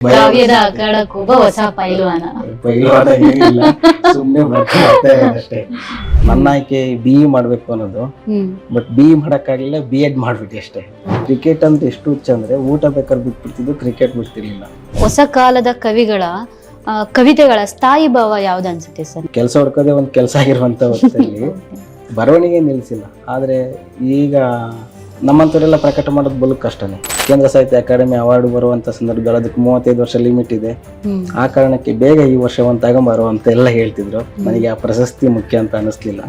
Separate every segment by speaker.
Speaker 1: ಕಾವ್ಯದ ಅಖಾಡಕ್ಕೆ ಒಬ್ಬ ಹೊಸ ಪೈಲ್ವಾನ.
Speaker 2: ಪೈಲ್ವಾನ ಏನಿಲ್ಲ, ಸುಮ್ಮನೆ ಬರ್ತಾ ಅಷ್ಟೇ. ನನ್ನ ಆಯ್ಕೆ BE ಮಾಡ್ಬೇಕು ಅನ್ನೋದು, ಬಟ್ BE ಮಾಡಕ್ಕಾಗಲಿಲ್ಲ, B.Ed ಮಾಡ್ಬಿಟ್ಟು ಅಷ್ಟೇ. ಕ್ರಿಕೆಟ್ ಅಂತ ಎಷ್ಟು ಹುಚ್ಚ ಅಂದ್ರೆ ಊಟ ಬೇಕಾದ್ರೆ ಬಿಟ್ಬಿಡ್ತಿದ್ದು, ಕ್ರಿಕೆಟ್ ಬಿಡ್ತಿರ್ಲಿಲ್ಲ.
Speaker 1: ಹೊಸ ಕಾಲದ ಕವಿಗಳ ಕವಿತೆಗಳ ಸ್ಥಾಯಿ ಭಾವ ಯಾವ್ದು ಅನ್ಸುತ್ತೆ ಸರ್?
Speaker 2: ಕೆಲಸ ಹುಡ್ಕೋದೇ ಒಂದು ಕೆಲಸ ಆಗಿರುವಂತ ಹೊತ್ತಲ್ಲಿ ಬರವಣಿಗೆ ನಿಲ್ಸಿಲ್ಲ. ಆದ್ರೆ ಈಗ ನಮ್ಮಂತವರೆಲ್ಲ ಪ್ರಕಟ ಮಾಡೋದು ಬಲು ಕಷ್ಟನೇ. ಕೇಂದ್ರ ಸಾಹಿತ್ಯ ಅಕಾಡೆಮಿ ಅವಾರ್ಡ್ ಬರುವಂತ ಸಂದರ್ಭದಲ್ಲಿ ಅದಕ್ಕೆ 35 ವರ್ಷ ಲಿಮಿಟ್ ಇದೆ. ಆ ಕಾರಣಕ್ಕೆ ಬೇಗ ಈ ವರ್ಷ ಒಂದು ತಗೊಂಬರೋ ಅಂತ ಎಲ್ಲ ಹೇಳ್ತಿದ್ರು. ನನಗೆ ಆ ಪ್ರಶಸ್ತಿ ಮುಖ್ಯ ಅಂತ ಅನಿಸ್ಲಿಲ್ಲ.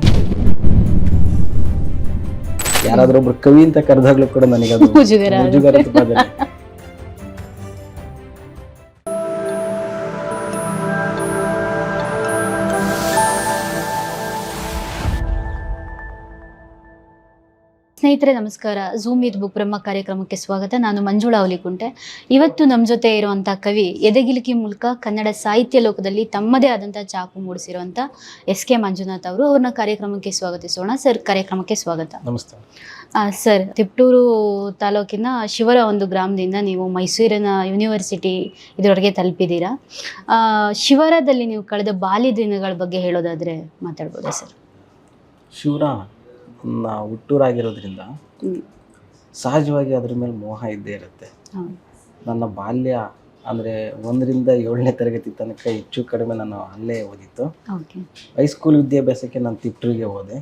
Speaker 2: ಯಾರಾದ್ರೂ ಒಬ್ರು ಕವಿ ಅಂತ ಕರೆದಾಗ್ಲೂ ಕೂಡ ನನಗೆ ಅದು ಮುಜುಗರ ಪದ.
Speaker 1: ಸ್ನೇಹಿತರೆ ನಮಸ್ಕಾರ. ಝೂಮ್ ವಿತ್ ಬುಕ್ ಬ್ರಹ್ಮ ಕಾರ್ಯಕ್ರಮಕ್ಕೆ ಸ್ವಾಗತ. ನಾನು ಮಂಜುಳಾ ಅವಲಿಕುಂಟೆ. ಇವತ್ತು ನಮ್ಮ ಜೊತೆ ಇರುವಂಥ ಕವಿ ಎದೆಗಿಲಿಕೆ ಮೂಲಕ ಕನ್ನಡ ಸಾಹಿತ್ಯ ಲೋಕದಲ್ಲಿ ತಮ್ಮದೇ ಆದಂಥ ಚಾಪು ಮೂಡಿಸಿರುವಂಥ SK ಮಂಜುನಾಥ್ ಅವರು. ಅವ್ರನ್ನ ಕಾರ್ಯಕ್ರಮಕ್ಕೆ ಸ್ವಾಗತಿಸೋಣ. ಸರ್, ಕಾರ್ಯಕ್ರಮಕ್ಕೆ ಸ್ವಾಗತ.
Speaker 2: ನಮಸ್ತೆ
Speaker 1: ಸರ್, ತಿಪ್ಟೂರು ತಾಲೂಕಿನ ಶಿವರ ಒಂದು ಗ್ರಾಮದಿಂದ ನೀವು ಮೈಸೂರಿನ ಯೂನಿವರ್ಸಿಟಿ ಇದರವರೆಗೆ ತಲುಪಿದ್ದೀರಾ. ಶಿವರದಲ್ಲಿ ನೀವು ಕಳೆದ ಬಾಲ್ಯ ದಿನಗಳ ಬಗ್ಗೆ ಹೇಳೋದಾದ್ರೆ ಮಾತಾಡ್ಬೋದಾ ಸರ್?
Speaker 2: ಶಿವರ ಹುಟ್ಟೂರಾಗಿರೋದ್ರಿಂದ ಸಹಜವಾಗಿ ಅದ್ರ ಮೇಲೆ ಮೋಹ ಇದ್ದೇ ಇರುತ್ತೆ. ನನ್ನ ಬಾಲ್ಯ ಅಂದರೆ 1ರಿಂದ 7ನೇ ತರಗತಿ ತನಕ ಹೆಚ್ಚು ಕಡಿಮೆ ನಾನು ಅಲ್ಲೇ ಓದಿತ್ತು. ಹೈಸ್ಕೂಲ್ ವಿದ್ಯಾಭ್ಯಾಸಕ್ಕೆ ನಾನು ತಿಪ್ಟೂರಿಗೆ ಹೋದೆ.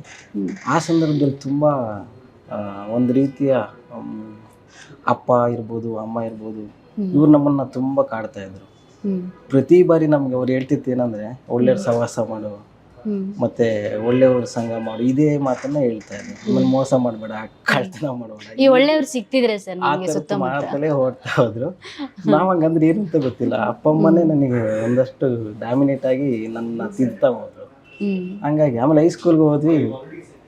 Speaker 2: ಆ ಸಂದರ್ಭದಲ್ಲಿ ತುಂಬ ಒಂದು ರೀತಿಯ ಅಪ್ಪ ಇರ್ಬೋದು, ಅಮ್ಮ ಇರ್ಬೋದು, ಇವ್ರು ನಮ್ಮನ್ನು ತುಂಬ ಕಾಡ್ತಾ ಇದ್ರು. ಪ್ರತಿ ಬಾರಿ ನಮ್ಗೆ ಅವ್ರು ಹೇಳ್ತಿತ್ತು ಏನಂದರೆ, ಒಳ್ಳೆಯವ್ರ ಸಹವಾಸ ಮಾಡು, ಮತ್ತೆ ಒಳ್ಳೆಯವ್ರ ಸಂಘ ಮಾಡು, ಇದೇ ಮಾತನ್ನ ಹೇಳ್ತಾ ಇದ್ರು. ಆಮೇಲೆ ಮೋಸ ಮಾಡಬೇಡ, ಕಳ್ತನ ಮಾಡಬೇಡ,
Speaker 1: ಈ ಒಳ್ಳೆಯವ್ರು ಸಿಕ್ತಿದ್ರೆ ಸರ್
Speaker 2: ಮಾಡ್ತಲೇ ಹೋಗ್ತಾ ಹೋದ್ರು. ನಾವ್ ಹಂಗಂದ್ರೆ ಏನಂತ ಗೊತ್ತಿಲ್ಲ. ಅಪ್ಪ ಅಮ್ಮನೇ ನನಗೆ ಒಂದಷ್ಟು ಡಾಮಿನೇಟ್ ಆಗಿ ನನ್ನ ತಿಂತಾ ಹೋದ್ರು. ಹಂಗಾಗಿ ಆಮೇಲೆ ಹೈಸ್ಕೂಲ್ಗೆ ಹೋದ್ವಿ.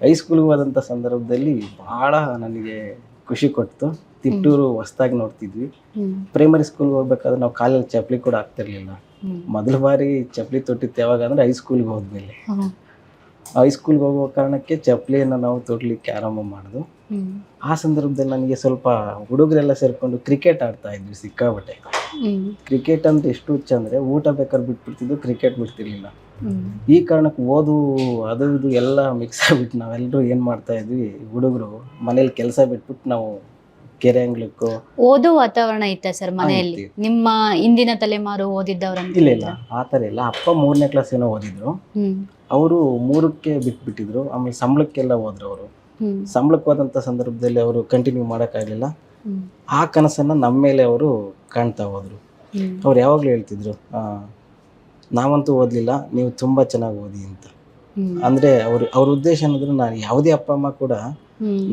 Speaker 2: ಹೈಸ್ಕೂಲ್ಗೆ ಹೋದಂಥ ಸಂದರ್ಭದಲ್ಲಿ ಬಹಳ ನನಗೆ ಖುಷಿ ಕೊಡ್ತು. ತಿಪ್ಟೂರು ಹೊಸ್ದಾಗಿ ನೋಡ್ತಿದ್ವಿ. ಪ್ರೈಮರಿ ಸ್ಕೂಲ್ಗೆ ಹೋಗ್ಬೇಕಾದ್ರೆ ನಾವು ಕಾಲಲ್ಲಿ ಚಪ್ಪಲಿ ಕೂಡ ಹಾಕ್ತಿರ್ಲಿಲ್ಲ. ಮೊದಲ ಬಾರಿ ಚಪ್ಪಲಿ ತೊಟ್ಟಿತ್ತು ಯಾವಾಗ ಅಂದ್ರೆ ಹೈಸ್ಕೂಲ್ಗೆ ಹೋದ್ಮೇಲೆ. ಹೈಸ್ಕೂಲ್ಗೆ ಹೋಗೋ ಕಾರಣಕ್ಕೆ ಚಪ್ಪಲಿಯನ್ನು ನಾವು ತೊಟ್ಲಿಕ್ಕೆ ಆರಂಭ ಮಾಡಿದ್ವು. ಆ ಸಂದರ್ಭದಲ್ಲಿ ನನಗೆ ಸ್ವಲ್ಪ ಹುಡುಗರೆಲ್ಲ ಸೇರ್ಕೊಂಡು ಕ್ರಿಕೆಟ್ ಆಡ್ತಾ ಇದ್ವಿ ಸಿಕ್ಕಾಬಟ್ಟೆ. ಕ್ರಿಕೆಟ್ ಅಂತ ಎಷ್ಟು ಹುಚ್ಚ ಅಂದ್ರೆ ಊಟ ಬೇಕಾದ್ರೆ ಬಿಟ್ಬಿಡ್ತಿದ್ದು, ಕ್ರಿಕೆಟ್ ಬಿಡ್ತಿರ್ಲಿಲ್ಲ. ಈ ಕಾರಣಕ್ಕೆ ಓದು ಅದು ಇದು ಎಲ್ಲ ಮಿಕ್ಸ್ ಆಗ್ಬಿಟ್ಟು ನಾವೆಲ್ಲರೂ ಏನು ಮಾಡ್ತಾ ಇದ್ವಿ, ಹುಡುಗರು ಮನೇಲಿ ಕೆಲಸ ಬಿಟ್ಬಿಟ್ಟು ನಾವು ಕೆರೆ ಅಂಗ್ಲಕ್ಕೋ.
Speaker 1: ಓದೋ ವಾತಾವರಣ ಇತ್ತ ಸರ್ ಮನೆಯಲ್ಲಿ? ನಿಮ್ಮ ಇಂದಿನ ತಲೆಮಾರು ಓದಿದ್ದವ್ರ?
Speaker 2: ಇಲ್ಲ, ಆ ಥರ ಇಲ್ಲ. ಅಪ್ಪ 3ನೇ ಕ್ಲಾಸ್ ಏನೋ ಓದಿದ್ರು. ಅವರು 3ಕ್ಕೆ ಬಿಟ್ಬಿಟ್ಟಿದ್ರು. ಆಮೇಲೆ ಸಂಬಳಕ್ಕೆಲ್ಲ ಹೋದ್ರು. ಅವರು ಸಂಬಳಕ್ಕೆ ಹೋದಂಥ ಸಂದರ್ಭದಲ್ಲಿ ಅವರು ಕಂಟಿನ್ಯೂ ಮಾಡೋಕ್ಕಾಗಲಿಲ್ಲ. ಆ ಕನಸನ್ನು ನಮ್ಮ ಮೇಲೆ ಅವರು ಕಾಣ್ತಾ ಹೋದ್ರು. ಅವ್ರು ಯಾವಾಗಲೂ ಹೇಳ್ತಿದ್ರು, ನಾವಂತೂ ಓದಲಿಲ್ಲ, ನೀವು ತುಂಬ ಚೆನ್ನಾಗಿ ಓದಿ ಅಂತ. ಅಂದರೆ ಅವ್ರ ಉದ್ದೇಶ ಏನಂದ್ರೆ, ನಾನು ಯಾವುದೇ ಅಪ್ಪ ಅಮ್ಮ ಕೂಡ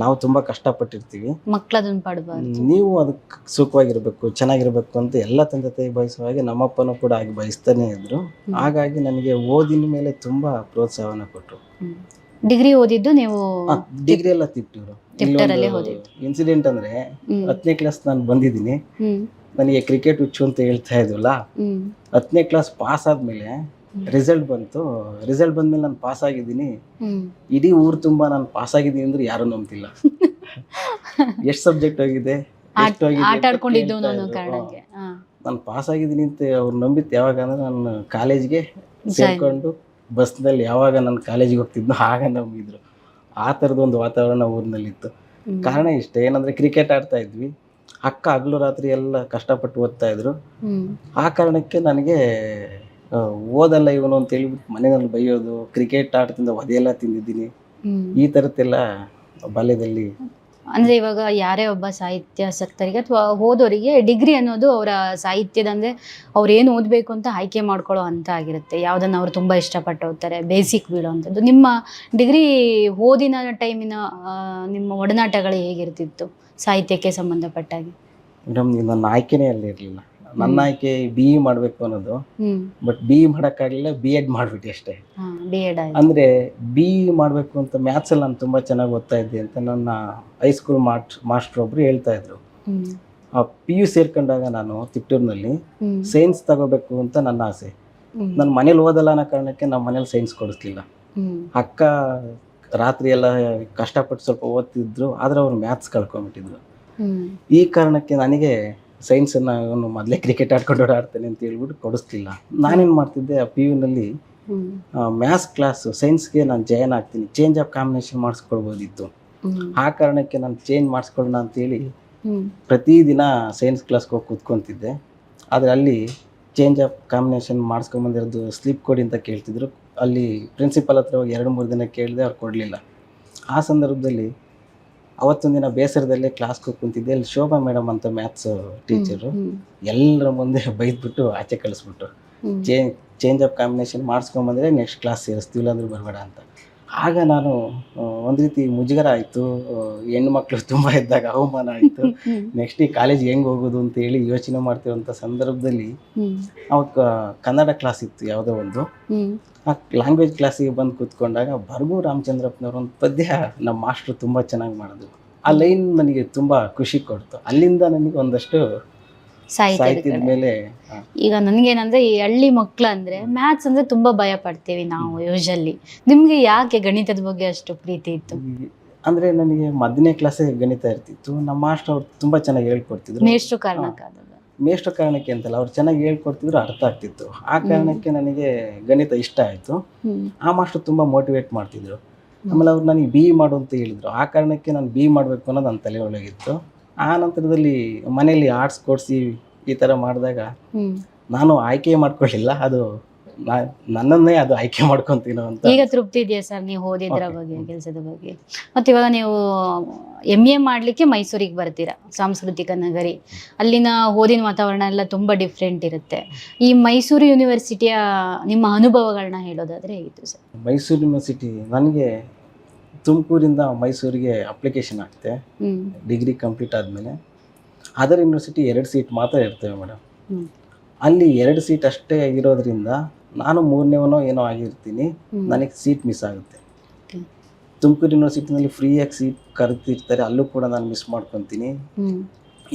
Speaker 2: ನಾವು ತುಂಬಾ ಕಷ್ಟಪಟ್ಟಿರ್ತೀವಿ,
Speaker 1: ಮಕ್ಕಳದನ್ನ ಪಡಬಾರ್ದು,
Speaker 2: ನೀವು ಅದಕ್ಕೆ ಸುಖವಾಗಿರ್ಬೇಕು, ಚೆನ್ನಾಗಿರ್ಬೇಕು ಅಂತ ಎಲ್ಲ ತಂದೆ ತಾಯಿ ಬಯಸುವ ಹಾಗೆ ನಮ್ಮಪ್ಪನೂ ಕೂಡ ಆಗಿ ಬಯಸ್ತಾನೆ ಇದ್ರು. ಹಾಗಾಗಿ ನನಗೆ ಓದಿನ ಮೇಲೆ ತುಂಬಾ ಪ್ರೋತ್ಸಾಹನ ಕೊಟ್ಟರು.
Speaker 1: ಡಿಗ್ರಿ ಓದಿದ್ದು ನೀವು?
Speaker 2: ಡಿಗ್ರಿ ಎಲ್ಲ ತಿಪ್ಟೂರು. ಇನ್ಸಿಡೆಂಟ್ ಅಂದ್ರೆ 10ನೇ ಕ್ಲಾಸ್ ನಾನು ಬಂದಿದ್ದೀನಿ. ನನಗೆ ಕ್ರಿಕೆಟ್ ಹುಚ್ಚು ಅಂತ ಹೇಳ್ತಾ ಇದ್ವಲ್ಲ, 10ನೇ ಕ್ಲಾಸ್ ಪಾಸ್ ಆದ್ಮೇಲೆ ರಿಸಲ್ಟ್ ಬಂದ್ಮೇಲೆ ನಾನು ಪಾಸ್ ಆಗಿದ್ದೀನಿ. ಇಡೀ ಊರು ತುಂಬಾ ನಾನು ಪಾಸ್ ಆಗಿದ್ದೀನಿ ಅಂದ್ರೆ ಯಾರು ನಂಬ್ತಿಲ್ಲ. ಎಷ್ಟು ಸಬ್ಜೆಕ್ಟ್ ಹೋಗಿದೆ, ನಾನು ಪಾಸ್ ಆಗಿದ್ದೀನಿ ಅಂತ ಅವ್ರು ನಂಬಿತ್ತು ಯಾವಾಗ ಅಂದ್ರೆ, ನಾನು ಕಾಲೇಜ್ಗೆ ಸೇರ್ಕೊಂಡು ಬಸ್ನಲ್ಲಿ ಯಾವಾಗ ನಾನು ಕಾಲೇಜಿಗೆ ಹೋಗ್ತಿದ್ನೋ ಆಗ ನಂಬಿದ್ರು. ಆ ಥರದ್ದು ಒಂದು ವಾತಾವರಣ ಊರಿನಲ್ಲಿತ್ತು. ಕಾರಣ ಇಷ್ಟೇ, ಏನಂದ್ರೆ ಕ್ರಿಕೆಟ್ ಆಡ್ತಾ ಇದ್ವಿ. ಅಕ್ಕ ಹಗಲು ರಾತ್ರಿ ಎಲ್ಲ ಕಷ್ಟಪಟ್ಟು ಓದ್ತಾ ಇದ್ರು. ಆ ಕಾರಣಕ್ಕೆ ನನಗೆ ಓದಲ್ಲ ಇವನು ಅಂತ ಹೇಳ್ಬಿಟ್ಟು ಮನೆಯಲ್ಲಿ ಬೈಯೋದು, ಕ್ರಿಕೆಟ್ ಆಟದಿಂದ ಒದೆಲ್ಲ ತಿಂದಿದ್ದೀನಿ. ಈ ಥರದ್ದೆಲ್ಲ ಬಾಲ್ಯದಲ್ಲಿ.
Speaker 1: ಅಂದ್ರೆ ಇವಾಗ ಯಾರೇ ಒಬ್ಬ ಸಾಹಿತ್ಯಾಸಕ್ತರಿಗೆ ಅಥವಾ ಓದೋರಿಗೆ ಡಿಗ್ರಿ ಅನ್ನೋದು ಅವರ ಸಾಹಿತ್ಯದ ಅಂದ್ರೆ ಅವ್ರು ಏನು ಓದಬೇಕು ಅಂತ ಆಯ್ಕೆ ಮಾಡ್ಕೊಳ್ಳೋ ಅಂತ ಆಗಿರುತ್ತೆ. ಯಾವುದನ್ನು ಅವ್ರು ತುಂಬ ಇಷ್ಟಪಟ್ಟು ಓದ್ತಾರೆ, ಬೇಸಿಕ್ ಬೀಳೋವಂಥದ್ದು. ನಿಮ್ಮ ಡಿಗ್ರಿ ಓದಿನ ಟೈಮಿನ ನಿಮ್ಮ ಒಡನಾಟಗಳು ಹೇಗಿರ್ತಿತ್ತು ಸಾಹಿತ್ಯಕ್ಕೆ ಸಂಬಂಧಪಟ್ಟಾಗಿ?
Speaker 2: ಮೇಡಮ್, ನನ್ನ ಆಯ್ಕೆನೇ ಅಲ್ಲಿ ಇರಲಿಲ್ಲ. ನನ್ನ ಆಯ್ಕೆ BE ಮಾಡಬೇಕು ಅನ್ನೋದು, ಬಟ್ BE ಮಾಡೋಕ್ಕಾಗಲಿಲ್ಲ, B.Ed ಮಾಡ್ಬಿಟ್ಟು ಅಷ್ಟೇ. ಅಂದರೆ BE ಮಾಡಬೇಕು ಅಂತ ಮ್ಯಾಥ್ಸಲ್ಲಿ ನಾನು ತುಂಬ ಚೆನ್ನಾಗಿ ಓದ್ತಾ ಇದ್ದೆ ಅಂತ ನನ್ನ ಹೈಸ್ಕೂಲ್ ಮಾಸ್ಟರ್ ಒಬ್ರು ಹೇಳ್ತಾ ಇದ್ರು. PU ಸೇರ್ಕೊಂಡಾಗ ನಾನು ತಿಪ್ಟೂರಿನಲ್ಲಿ ಸೈನ್ಸ್ ತಗೋಬೇಕು ಅಂತ ನನ್ನ ಆಸೆ. ನನ್ನ ಮನೇಲಿ ಓದಲ್ಲ ಅನ್ನೋ ಕಾರಣಕ್ಕೆ ನಮ್ಮ ಮನೇಲಿ ಸೈನ್ಸ್ ಕೊಡಿಸ್ಲಿಲ್ಲ. ಅಕ್ಕ ರಾತ್ರಿ ಎಲ್ಲ ಕಷ್ಟಪಟ್ಟು ಸ್ವಲ್ಪ ಓದ್ತಿದ್ರು, ಆದರೆ ಅವ್ರು ಮ್ಯಾಥ್ಸ್ ಕಳ್ಕೊಂಡ್ಬಿಟ್ಟಿದ್ರು. ಈ ಕಾರಣಕ್ಕೆ ನನಗೆ ಸೈನ್ಸನ್ನು ಅವನು ಮೊದಲೇ ಕ್ರಿಕೆಟ್ ಆಡ್ಕೊಂಡು ಓಡಾಡ್ತಾನೆ ಅಂತ ಹೇಳ್ಬಿಟ್ಟು ಕೊಡಿಸ್ಲಿಲ್ಲ. ನಾನೇನು ಮಾಡ್ತಿದ್ದೆ, ಆ ಪಿ ಯುನಲ್ಲಿ ಮ್ಯಾಥ್ಸ್ ಕ್ಲಾಸು ಸೈನ್ಸ್ಗೆ ನಾನು ಜಾಯ್ನ್ ಆಗ್ತೀನಿ, ಚೇಂಜ್ ಆಫ್ ಕಾಂಬಿನೇಷನ್ ಮಾಡಿಸ್ಕೊಳ್ಬೋದಿತ್ತು. ಆ ಕಾರಣಕ್ಕೆ ನಾನು ಚೇಂಜ್ ಮಾಡಿಸ್ಕೊಳ್ಳೋಣ ಅಂತೇಳಿ ಪ್ರತಿದಿನ ಸೈನ್ಸ್ ಕ್ಲಾಸ್ಗೆ ಹೋಗಿ ಕೂತ್ಕೊತಿದ್ದೆ. ಆದರೆ ಅಲ್ಲಿ ಚೇಂಜ್ ಆಫ್ ಕಾಂಬಿನೇಷನ್ ಮಾಡಿಸ್ಕೊಂಬಂದಿರೋದು ಸ್ಲಿಪ್ ಕೊಡಿ ಅಂತ ಕೇಳ್ತಿದ್ರು. ಅಲ್ಲಿ ಪ್ರಿನ್ಸಿಪಲ್ ಹತ್ರ ಹೋಗಿ 2-3 ದಿನ ಕೇಳಿದೆ, ಅವ್ರು ಕೊಡಲಿಲ್ಲ. ಆ ಸಂದರ್ಭದಲ್ಲಿ ಅವತ್ತೊಂದು ದಿನ ಬೇಸರದಲ್ಲೇ ಕ್ಲಾಸ್ಗೆ ಹೋಗಿ ಕುಂತಿದ್ದೆ. ಅಲ್ಲಿ ಶೋಭಾ ಮೇಡಮ್ ಅಂತ ಮ್ಯಾಥ್ಸ್ ಟೀಚರು ಎಲ್ಲರ ಮುಂದೆ ಬೈದ್ಬಿಟ್ಟು ಆಚೆ ಕಳಿಸ್ಬಿಟ್ಟು, ಚೇಂಜ್ ಆಫ್ ಕಾಂಬಿನೇಷನ್ ಮಾಡಿಸ್ಕೊಂಬಂದರೆ ನೆಕ್ಸ್ಟ್ ಕ್ಲಾಸ್ ಸೇರಿಸ್ತೀವಿ, ಇಲ್ಲಾಂದ್ರೆ ಬರಬೇಡ ಅಂತ. ಆಗ ನಾನು ಒಂದು ರೀತಿ ಮುಜುಗರ ಆಯಿತು. ಹೆಣ್ಮಕ್ಳು ತುಂಬ ಇದ್ದಾಗ ಅವಮಾನ ಆಯಿತು. ನೆಕ್ಸ್ಟ್ ಈ ಕಾಲೇಜ್ ಹೆಂಗೆ ಹೋಗೋದು ಅಂತೇಳಿ ಯೋಚನೆ ಮಾಡ್ತಿರೋಂಥ ಸಂದರ್ಭದಲ್ಲಿ ಅವತ್ತು ಕನ್ನಡ ಕ್ಲಾಸ್ ಇತ್ತು ಯಾವುದೋ ಒಂದು. ಆ ಲ್ಯಾಂಗ್ವೇಜ್ ಕ್ಲಾಸಿಗೆ ಬಂದು ಕೂತ್ಕೊಂಡಾಗ ಬರ್ಗು ರಾಮಚಂದ್ರಪ್ಪನವ್ರ ಒಂದು ಪದ್ಯ ನಮ್ಮ ಮಾಸ್ಟ್ರು ತುಂಬ ಚೆನ್ನಾಗಿ ಮಾಡಿದ್ರು. ಆ ಲೈನ್ ನನಗೆ ತುಂಬ ಖುಷಿ ಕೊಡ್ತು. ಅಲ್ಲಿಂದ ನನಗೆ ಒಂದಷ್ಟು ಸಾಹಿತ್ಯದ ಮೇಲೆ
Speaker 1: ಈಗ ನನಗೇನಂದ್ರೆ ಈ ಹಳ್ಳಿ ಮಕ್ಳು ಅಂದ್ರೆ ಮ್ಯಾಥ್ಸ್ ಅಂದ್ರೆ ತುಂಬಾ ಭಯ ಪಡ್ತೀವಿ ನಾವು ಯೂಶಲಿ. ನಿಮ್ಗೆ ಯಾಕೆ ಗಣಿತದ ಬಗ್ಗೆ ಅಷ್ಟು ಪ್ರೀತಿ ಇತ್ತು?
Speaker 2: ಅಂದರೆ ನನಗೆ 1ನೇ ಕ್ಲಾಸೇ ಗಣಿತ ಇರ್ತಿತ್ತು. ನಮ್ಮ ಮಾಸ್ಟರ್ ಅವ್ರು ತುಂಬ ಚೆನ್ನಾಗಿ ಹೇಳ್ಕೊಡ್ತಿದ್ರು.
Speaker 1: ಮೇಷ್ಟ್ರು
Speaker 2: ಕಾರಣಕ್ಕೆ ಅಂತಲ್ಲ, ಅವ್ರು ಚೆನ್ನಾಗಿ ಹೇಳ್ಕೊಡ್ತಿದ್ರು, ಅರ್ಥ ಆಗ್ತಿತ್ತು. ಆ ಕಾರಣಕ್ಕೆ ನನಗೆ ಗಣಿತ ಇಷ್ಟ ಆಯಿತು. ಆ ಮಾಸ್ಟರ್ ತುಂಬ ಮೋಟಿವೇಟ್ ಮಾಡ್ತಿದ್ರು. ಆಮೇಲೆ ಅವ್ರು ನನಗೆ BE ಮಾಡು ಅಂತ ಹೇಳಿದರು. ಆ ಕಾರಣಕ್ಕೆ ನಾನು BE ಮಾಡಬೇಕು ಅನ್ನೋದು ನನ್ನ ತಲೆ ಒಳಗಿತ್ತು. ಆ ನಂತರದಲ್ಲಿ ಮನೆಯಲ್ಲಿ ಆರ್ಟ್ಸ್ ಕೊಡಿಸಿ ಈ ಥರ ಮಾಡಿದಾಗ ನಾನು ಆಯ್ಕೆ ಮಾಡ್ಕೊಳ್ಳಿಲ್ಲ, ಅದು ನನ್ನನ್ನೇ ಅದು ಆಯ್ಕೆ ಮಾಡ್ಕೊತೀನೋ ಅಂತ.
Speaker 1: ಈಗ ತೃಪ್ತಿ ಇದೆಯಾ ಸರ್ ನೀವು ಓದಿದ್ರ ಬಗ್ಗೆ, ಕೆಲಸದ ಬಗ್ಗೆ? ಮತ್ತೆ ಇವಾಗ ನೀವು MA ಮಾಡಲಿಕ್ಕೆ ಮೈಸೂರಿಗೆ ಬರ್ತೀರಾ, ಸಾಂಸ್ಕೃತಿಕ ನಗರಿ. ಅಲ್ಲಿನ ಓದಿನ ವಾತಾವರಣ ಎಲ್ಲ ತುಂಬ ಡಿಫ್ರೆಂಟ್ ಇರುತ್ತೆ. ಈ ಮೈಸೂರು ಯೂನಿವರ್ಸಿಟಿಯ ನಿಮ್ಮ ಅನುಭವಗಳನ್ನ ಹೇಳೋದಾದರೆ ಹೇಗಿತ್ತು ಸರ್?
Speaker 2: ಮೈಸೂರು ಯೂನಿವರ್ಸಿಟಿ ನನಗೆ ತುಮಕೂರಿಂದ ಮೈಸೂರಿಗೆ ಅಪ್ಲಿಕೇಶನ್ ಹಾಕ್ತೆ. ಡಿಗ್ರಿ ಕಂಪ್ಲೀಟ್ ಆದಮೇಲೆ ಅದರ್ ಯೂನಿವರ್ಸಿಟಿ 2 ಸೀಟ್ ಮಾತ್ರ ಇರ್ತೇವೆ ಮೇಡಮ್. ಅಲ್ಲಿ 2 ಸೀಟ್ ಅಷ್ಟೇ ಇರೋದ್ರಿಂದ ನಾನು 3ನೇವನೋ ಏನೋ ಆಗಿರ್ತೀನಿ, ನನಗೆ ಸೀಟ್ ಮಿಸ್ ಆಗುತ್ತೆ. ತುಮಕೂರು ಯೂನಿವರ್ಸಿಟಿನಲ್ಲಿ ಫ್ರೀಯಾಗಿ ಸೀಟ್ ಕರೆದಿರ್ತಾರೆ, ಅಲ್ಲೂ ಕೂಡ ನಾನು ಮಿಸ್ ಮಾಡ್ಕೊತೀನಿ.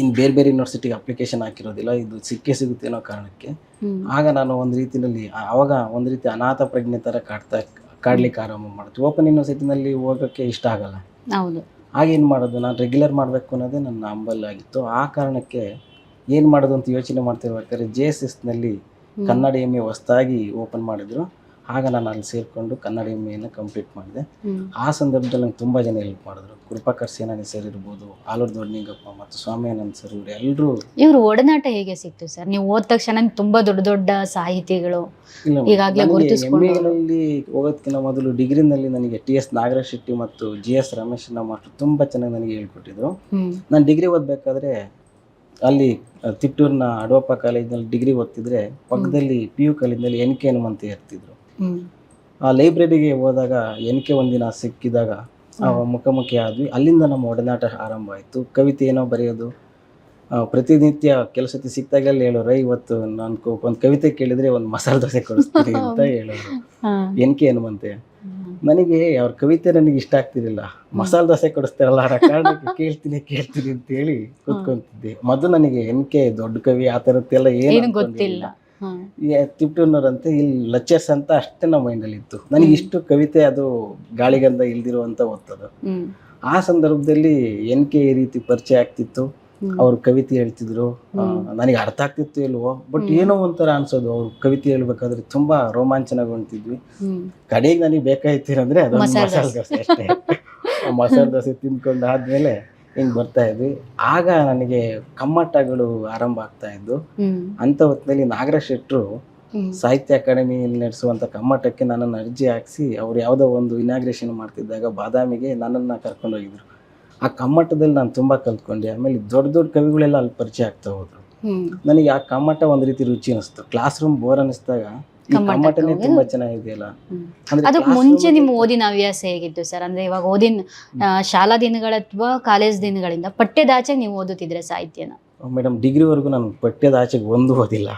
Speaker 2: ಇನ್ನು ಬೇರೆ ಬೇರೆ ಯೂನಿವರ್ಸಿಟಿಗೆ ಅಪ್ಲಿಕೇಶನ್ ಹಾಕಿರೋದಿಲ್ಲ, ಇದು ಸಿಕ್ಕೇ ಸಿಗುತ್ತೆ ಅನ್ನೋ ಕಾರಣಕ್ಕೆ. ಆಗ ನಾನು ಒಂದು ರೀತಿಯಲ್ಲಿ ಆವಾಗ ಒಂದು ರೀತಿ ಅನಾಥ ಪ್ರಜ್ಞೆ ಥರ ಕಾಡ್ಲಿಕ್ಕೆ ಆರಂಭ ಮಾಡ್ತೀವಿ. ಓಪನ್ ಯೂನಿವರ್ಸಿಟಿನಲ್ಲಿ ಹೋಗೋಕ್ಕೆ ಇಷ್ಟ ಆಗಲ್ಲ. ಆಗೇನು ಮಾಡೋದು, ನಾನು ರೆಗ್ಯುಲರ್ ಮಾಡಬೇಕು ಅನ್ನೋದೇ ನನ್ನ ಹಂಬಲಾಗಿತ್ತು. ಆ ಕಾರಣಕ್ಕೆ ಏನು ಮಾಡೋದು ಅಂತ ಯೋಚನೆ ಮಾಡ್ತಿರ್ಬೇಕಾದ್ರೆ JSSನಲ್ಲಿ ಕನ್ನಡ MA ಹೊಸದಾಗಿ ಓಪನ್ ಮಾಡಿದ್ರು. ಆಗ ನಾನು ಅಲ್ಲಿ ಸೇರಿಕೊಂಡು ಕನ್ನಡ MAನ ಕಂಪ್ಲೀಟ್ ಮಾಡಿದೆ. ಆ ಸಂದರ್ಭದಲ್ಲಿ ನಂಗೆ ತುಂಬ ಜನ ಹೆಲ್ಪ್ ಮಾಡಿದ್ರು. ಕೃಪಾಕರ್ ಸೇನಾನಿ ಸರ್ ಇರ್ಬೋದು, ಆಲೂರು ದೊಡ್ಡನಿಂಗಪ್ಪ ಮತ್ತು ಸ್ವಾಮಿಯಾನಂದ್ ಸರ್, ಇವರು ಎಲ್ಲರೂ. ಇವರು
Speaker 1: ಒಡನಾಟ ಹೇಗೆ ಸಿಕ್ತು ಸರ್? ನೀವು ಓದ ತಕ್ಷಣ ತುಂಬ ದೊಡ್ಡ ದೊಡ್ಡ ಸಾಹಿತಿಗಳು ಈಗಾಗಲೇ
Speaker 2: ಗುರುತಿಸಿಕೊಂಡು MAನಲ್ಲಿ ಹೋಗೋದಕ್ಕಿಂತ ಮೊದಲು ಡಿಗ್ರಿನಲ್ಲಿ ನನಗೆ TS ನಾಗರಾಜ್ ಶೆಟ್ಟಿ ಮತ್ತು GS ರಮೇಶ್ ಮಾಸ್ಟರ್ ತುಂಬ ಚೆನ್ನಾಗಿ ನನಗೆ ಹೇಳ್ಕೊಟ್ಟಿದ್ರು. ನಾನು ಡಿಗ್ರಿ ಓದಬೇಕಾದ್ರೆ ಅಲ್ಲಿ ತಿಪ್ಟೂರಿನ ಅಡವಪ್ಪ ಕಾಲೇಜ್ನಲ್ಲಿ ಡಿಗ್ರಿ ಓದ್ತಿದ್ರೆ ಪಕ್ಕದಲ್ಲಿ PU ಕಾಲೇಜ್ನಲ್ಲಿ NK ಹನುಮಂತ ಇರ್ತಿದ್ರು. ಆ ಲೈಬ್ರರಿಗೆ ಹೋದಾಗ NK ಒಂದಿನ ಸಿಕ್ಕಿದಾಗ ಮುಖಾಮುಖಿ ಆದ್ವಿ. ಅಲ್ಲಿಂದ ನಮ್ಮ ಒಡನಾಟ ಆರಂಭ ಆಯಿತು. ಕವಿತೆ ಏನೋ ಬರೆಯೋದು, ಪ್ರತಿನಿತ್ಯ ಕೆಲಸಕ್ಕೆ ಸಿಕ್ತಾಗೆಲ್ಲ ಹೇಳೋರು, ಇವತ್ತು ನಾನು ಒಂದು ಕವಿತೆ ಕೇಳಿದರೆ ಒಂದು ಮಸಾಲೆ ದೋಸೆ ಕೊಡಿಸ್ತೀನಿ ಅಂತ ಹೇಳೋರು NK ಹನುಮಂತೆ. ನನಗೆ ಅವ್ರ ಕವಿತೆ ನನಗೆ ಇಷ್ಟ ಆಗ್ತಿರಲಿಲ್ಲ, ಮಸಾಲೆ ದೋಸೆ ಕೊಡಿಸ್ತಾರಲ್ಲ ಆ ಕಾರಣಕ್ಕೆ ಕೇಳ್ತೀನಿ ಅಂತೇಳಿ ಕೂತ್ಕೊಂತಿದ್ದೆ. ಮೊದಲು ನನಗೆ NK ದೊಡ್ಡ ಕವಿ ಆ ಥರದ್ದೆಲ್ಲ ಏನು ಗೊತ್ತಿಲ್ಲ. ತಿಪ್ಟೂರ್ನವ್ರಂತೆ ಇಲ್ಲಿ ಲೆಕ್ಚರ್ಸ್ ಅಂತ ಅಷ್ಟೇ ನಮ್ಮ ಮೈಂಡಲ್ಲಿ ಇತ್ತು. ನನಗೆ ಇಷ್ಟು ಕವಿತೆ ಅದು ಗಾಳಿಗಂಧ ಇಲ್ದಿರುವಂತ ಓದ್ತದು. ಆ ಸಂದರ್ಭದಲ್ಲಿ NK ಈ ರೀತಿ ಪರಿಚಯ ಆಗ್ತಿತ್ತು. ಅವ್ರು ಕವಿತೆ ಹೇಳ್ತಿದ್ರು, ನನಗೆ ಅರ್ಥ ಆಗ್ತಿತ್ತು ಇಲ್ವೋ, ಬಟ್ ಏನೋ ಒಂಥರ ಅನ್ಸೋದು. ಅವ್ರು ಕವಿತೆ ಹೇಳ್ಬೇಕಾದ್ರೆ ತುಂಬಾ ರೋಮಾಂಚನಗೊಂತಿದ್ವಿ. ಕಡೆಗೆ ನನಗೆ ಬೇಕಾಯ್ತಿರಂದ್ರೆ ಅದು ಮಸಾಲೆ ದೋಸೆ ಅಷ್ಟೇ. ಮಸಾಲೆ ದೋಸೆ ತಿನ್ಕೊಂಡು ಆದ್ಮೇಲೆ ಹಿಂಗೆ ಬರ್ತಾ ಇದ್ವಿ. ಆಗ ನನಗೆ ಕಮ್ಮಟಗಳು ಆರಂಭ ಆಗ್ತಾ ಇದ್ದು. ಅಂತ ಹೊತ್ತಿನಲ್ಲಿ ನಾಗರಾಜ್ ಶೆಟ್ರು ಸಾಹಿತ್ಯ ಅಕಾಡೆಮಿಯಲ್ಲಿ ನಡೆಸುವಂಥ ಕಮ್ಮಟಕ್ಕೆ ನನ್ನನ್ನು ಅರ್ಜಿ ಹಾಕಿಸಿ ಅವ್ರು ಯಾವುದೋ ಒಂದು ಇನಾಗ್ರೇಷನ್ ಮಾಡ್ತಿದ್ದಾಗ ಬಾದಾಮಿಗೆ ನನ್ನನ್ನು ಕರ್ಕೊಂಡೋಗಿದ್ರು. ಆ ಕಮ್ಮಟದಲ್ಲಿ ನಾನು ತುಂಬ ಕಲ್ತ್ಕೊಂಡೆ. ಆಮೇಲೆ ದೊಡ್ಡ ದೊಡ್ಡ ಕವಿಗಳೆಲ್ಲ ಅಲ್ಲಿ ಪರಿಚಯ ಆಗ್ತಾ ಹೋದ್ರು. ನನಗೆ ಆ ಕಮ್ಮಟ ಒಂದು ರೀತಿ ರುಚಿ ಅನಿಸ್ತು. ಕ್ಲಾಸ್ ರೂಮ್ ಬೋರ್ ಅನ್ನಿಸ್ದಾಗ ಈ ಕಮ್ಮಟನೇ ತುಂಬಾ ಚೆನ್ನಾಗಿದೆಯಲ್ಲ.
Speaker 1: ಅದಕ್ಕೆ ಮುಂಚೆ ನಿಮ್ಮ ಓದಿನ ಹವ್ಯಾಸ ಹೇಗಿತ್ತು ಸರ್? ಅಂದ್ರೆ ಇವಾಗ ಓದಿನ ಶಾಲಾ ದಿನಗಳ ಅಥವಾ ಕಾಲೇಜ್ ದಿನಗಳಿಂದ ಪಠ್ಯದಾಚೆಗೆ ನೀವು ಓದುತ್ತಿದ್ರೆ ಸಾಹಿತ್ಯನ?
Speaker 2: ಮೇಡಮ್, ಡಿಗ್ರಿವರೆಗೂ ನಾನು ಪಠ್ಯದ ಆಚೆಗೆ ಒಂದು ಓದಿಲ್ಲ.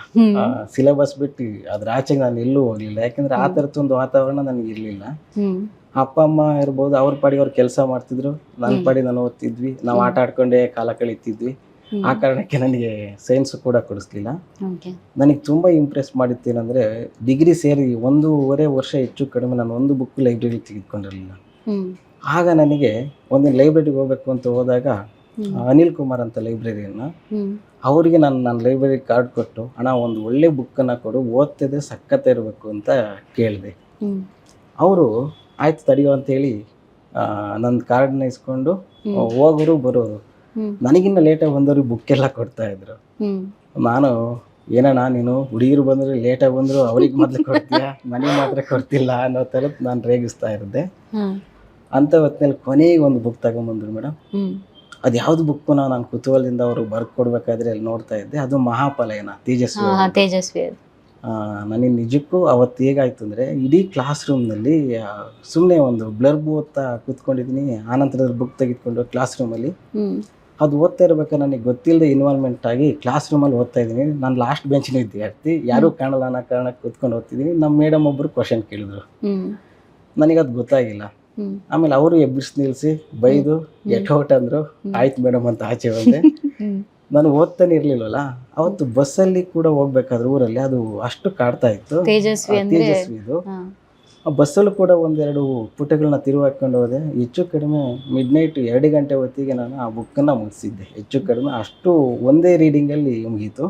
Speaker 2: ಸಿಲೆಬಸ್ ಬಿಟ್ಟು ಅದ್ರ ಆಚೆಗೆ ನಾನು ಎಲ್ಲೂ ಹೋಗ್ಲಿಲ್ಲ. ಯಾಕಂದ್ರೆ ಆ ಥರದ್ದೊಂದು ವಾತಾವರಣ ನನಗೆ ಇರಲಿಲ್ಲ. ಅಪ್ಪ ಅಮ್ಮ ಇರ್ಬೋದು, ಅವ್ರ ಪಾಡಿಗೆ ಅವ್ರು ಕೆಲಸ ಮಾಡ್ತಿದ್ರು, ನನ್ನ ಪಾಡಿ ನಾನು ಓದ್ತಿದ್ವಿ. ನಾವು ಆಟ ಆಡ್ಕೊಂಡೇ ಕಾಲ ಕಳೀತಿದ್ವಿ. ಆ ಕಾರಣಕ್ಕೆ ನನಗೆ ಸೈನ್ಸ್ ಕೂಡ ಕೊಡಿಸ್ಲಿಲ್ಲ. ನನಗೆ ತುಂಬ ಇಂಪ್ರೆಸ್ ಮಾಡಿತ್ತೇನೆಂದರೆ, ಡಿಗ್ರಿ ಸೇರಿ 1.5 ವರ್ಷ ಹೆಚ್ಚು ಕಡಿಮೆ ನಾನು ಒಂದು ಬುಕ್ ಲೈಬ್ರರಿ ತೆಗೆದುಕೊಂಡಿರಲಿಲ್ಲ. ಆಗ ನನಗೆ ಒಂದಿನ ಲೈಬ್ರರಿಗೆ ಹೋಗ್ಬೇಕು ಅಂತ ಹೋದಾಗ ಅನಿಲ್ ಕುಮಾರ್ ಅಂತ ಲೈಬ್ರರಿಯನ್ನ,
Speaker 1: ಹ್ಮ್
Speaker 2: ಅವರಿಗೆ ನನ್ನ ಲೈಬ್ರರಿ ಕಾರ್ಡ್ ಕೊಟ್ಟು ಅಣ್ಣ ಒಂದು ಒಳ್ಳೆ ಬುಕ್ಕನ್ನು ಕೊಡು, ಓದ್ತಿದ್ರೆ ಸಖತ್ ಇರಬೇಕು ಅಂತ ಕೇಳಿದೆ.
Speaker 1: ಹ್ಮ್
Speaker 2: ಅವರು ಆಯ್ತು ತಡೆಯೋ ಅಂತೇಳಿ ನನ್ನ ಕಾರ್ಡ್ನ ಇಸ್ಕೊಂಡು ಹೋಗೋರು ಬರೋರು.
Speaker 1: ಹ್ಮ್
Speaker 2: ನನಗಿನ್ನ ಲೇಟಾಗಿ ಬಂದವ್ರಿಗೆ ಬುಕ್ಕೆಲ್ಲ ಕೊಡ್ತಾ ಇದ್ರು.
Speaker 1: ಹ್ಮ್
Speaker 2: ನಾನು ಏನಣ್ಣ ನೀನು ಹುಡುಗಿರು ಬಂದರೆ ಲೇಟಾಗಿ ಬಂದರು ಅವ್ರಿಗೆ ಮೊದಲು ಕೊಡ್ತೀಯಾ, ನನಗೆ ಮಾತ್ರ ಕೊಡ್ತಿಲ್ಲ ಅನ್ನೋ ಥರದ್ದು ನಾನು ರೇಗಿಸ್ತಾ ಇದ್ದೆ. ಅಂಥ ಹೊತ್ತಿನಲ್ಲಿ ಕೊನೆಗೆ ಒಂದು ಬುಕ್ ತಗೊಂಬಂದ್ರು ಮೇಡಮ್. ಅದು ಯಾವ್ದು ಬುಕ್ಕು ನಾನು ಕುತೂಹಲದಿಂದ ಅವರು ಬರ್ಕೊಡ್ಬೇಕಾದ್ರೆ ಅಲ್ಲಿ ನೋಡ್ತಾ ಇದ್ದೆ. ಅದು ಮಹಾಪಲಾಯನ ತೇಜಸ್ವಿ. ನನಗೆ ನಿಜಕ್ಕೂ ಅವತ್ತು ಹೇಗಾಯ್ತು ಅಂದರೆ, ಇಡೀ ಕ್ಲಾಸ್ ರೂಮ್ನಲ್ಲಿ ಸುಮ್ಮನೆ ಒಂದು ಬ್ಲರ್ಬ್ ಓದ್ತಾ ಕೂತ್ಕೊಂಡಿದ್ದೀನಿ. ಆನಂತರದ ಬುಕ್ ತೆಗೆದುಕೊಂಡು ಕ್ಲಾಸ್ ರೂಮಲ್ಲಿ ಅದು ಓದ್ತಾ ಇರ್ಬೇಕಾದ್ರೆ ನನಗೆ ಗೊತ್ತಿಲ್ಲದೆ ಇನ್ವಾಲ್ವ್ಮೆಂಟ್ ಆಗಿ ಕ್ಲಾಸ್ ರೂಮಲ್ಲಿ ಓದ್ತಾ ಇದ್ದೀನಿ. ನಾನು ಲಾಸ್ಟ್ ಬೆಂಚಿನ ವಿದ್ಯಾರ್ಥಿ, ಯಾರೂ ಕಾಣಲ್ಲ ಅನ್ನೋ ಕಾರಣಕ್ಕೆ ಕೂತ್ಕೊಂಡು ಓದ್ತಿದ್ದೀನಿ. ನಮ್ಮ ಮೇಡಮ್ ಒಬ್ಬರು ಕ್ವಶನ್ ಕೇಳಿದ್ರು, ನನಗದು ಗೊತ್ತಾಗಿಲ್ಲ. ಆಮೇಲೆ ಅವರು ಎಬ್ಬಿಸಿ ನಿಲ್ಲಿಸಿ ಬೈದು ಎಟೌಟ್ ಅಂದರು. ಆಯ್ತು ಮೇಡಮ್ ಅಂತ ಆಚೆ ಬಂದೆ. ನಾನು ಓದ್ತಾನೆ ಇರ್ಲಿಲ್ವಲ್ಲ ಅವತ್ತು ಬಸ್ಸಲ್ಲಿ ಕೂಡ ಹೋಗ್ಬೇಕಾದ್ರೆ ಊರಲ್ಲಿ ಅದು ಅಷ್ಟು ಕಾಡ್ತಾ ಇತ್ತು ತೇಜಸ್ವಿದು. ಆ ಬಸ್ಸಲ್ಲೂ ಕೂಡ ಒಂದೆರಡು ಪುಟಗಳನ್ನ ತಿರುವಾಕೊಂಡು ಹೋದೆ. ಹೆಚ್ಚು ಕಡಿಮೆ ಮಿಡ್ನೈಟ್ 2 ಗಂಟೆ ಹೊತ್ತಿಗೆ ನಾನು ಆ ಬುಕ್ಕನ್ನು ಮುಗಿಸಿದ್ದೆ. ಹೆಚ್ಚು ಕಡಿಮೆ ಅಷ್ಟು ಒಂದೇ ರೀಡಿಂಗಲ್ಲಿ ಮುಗೀತು.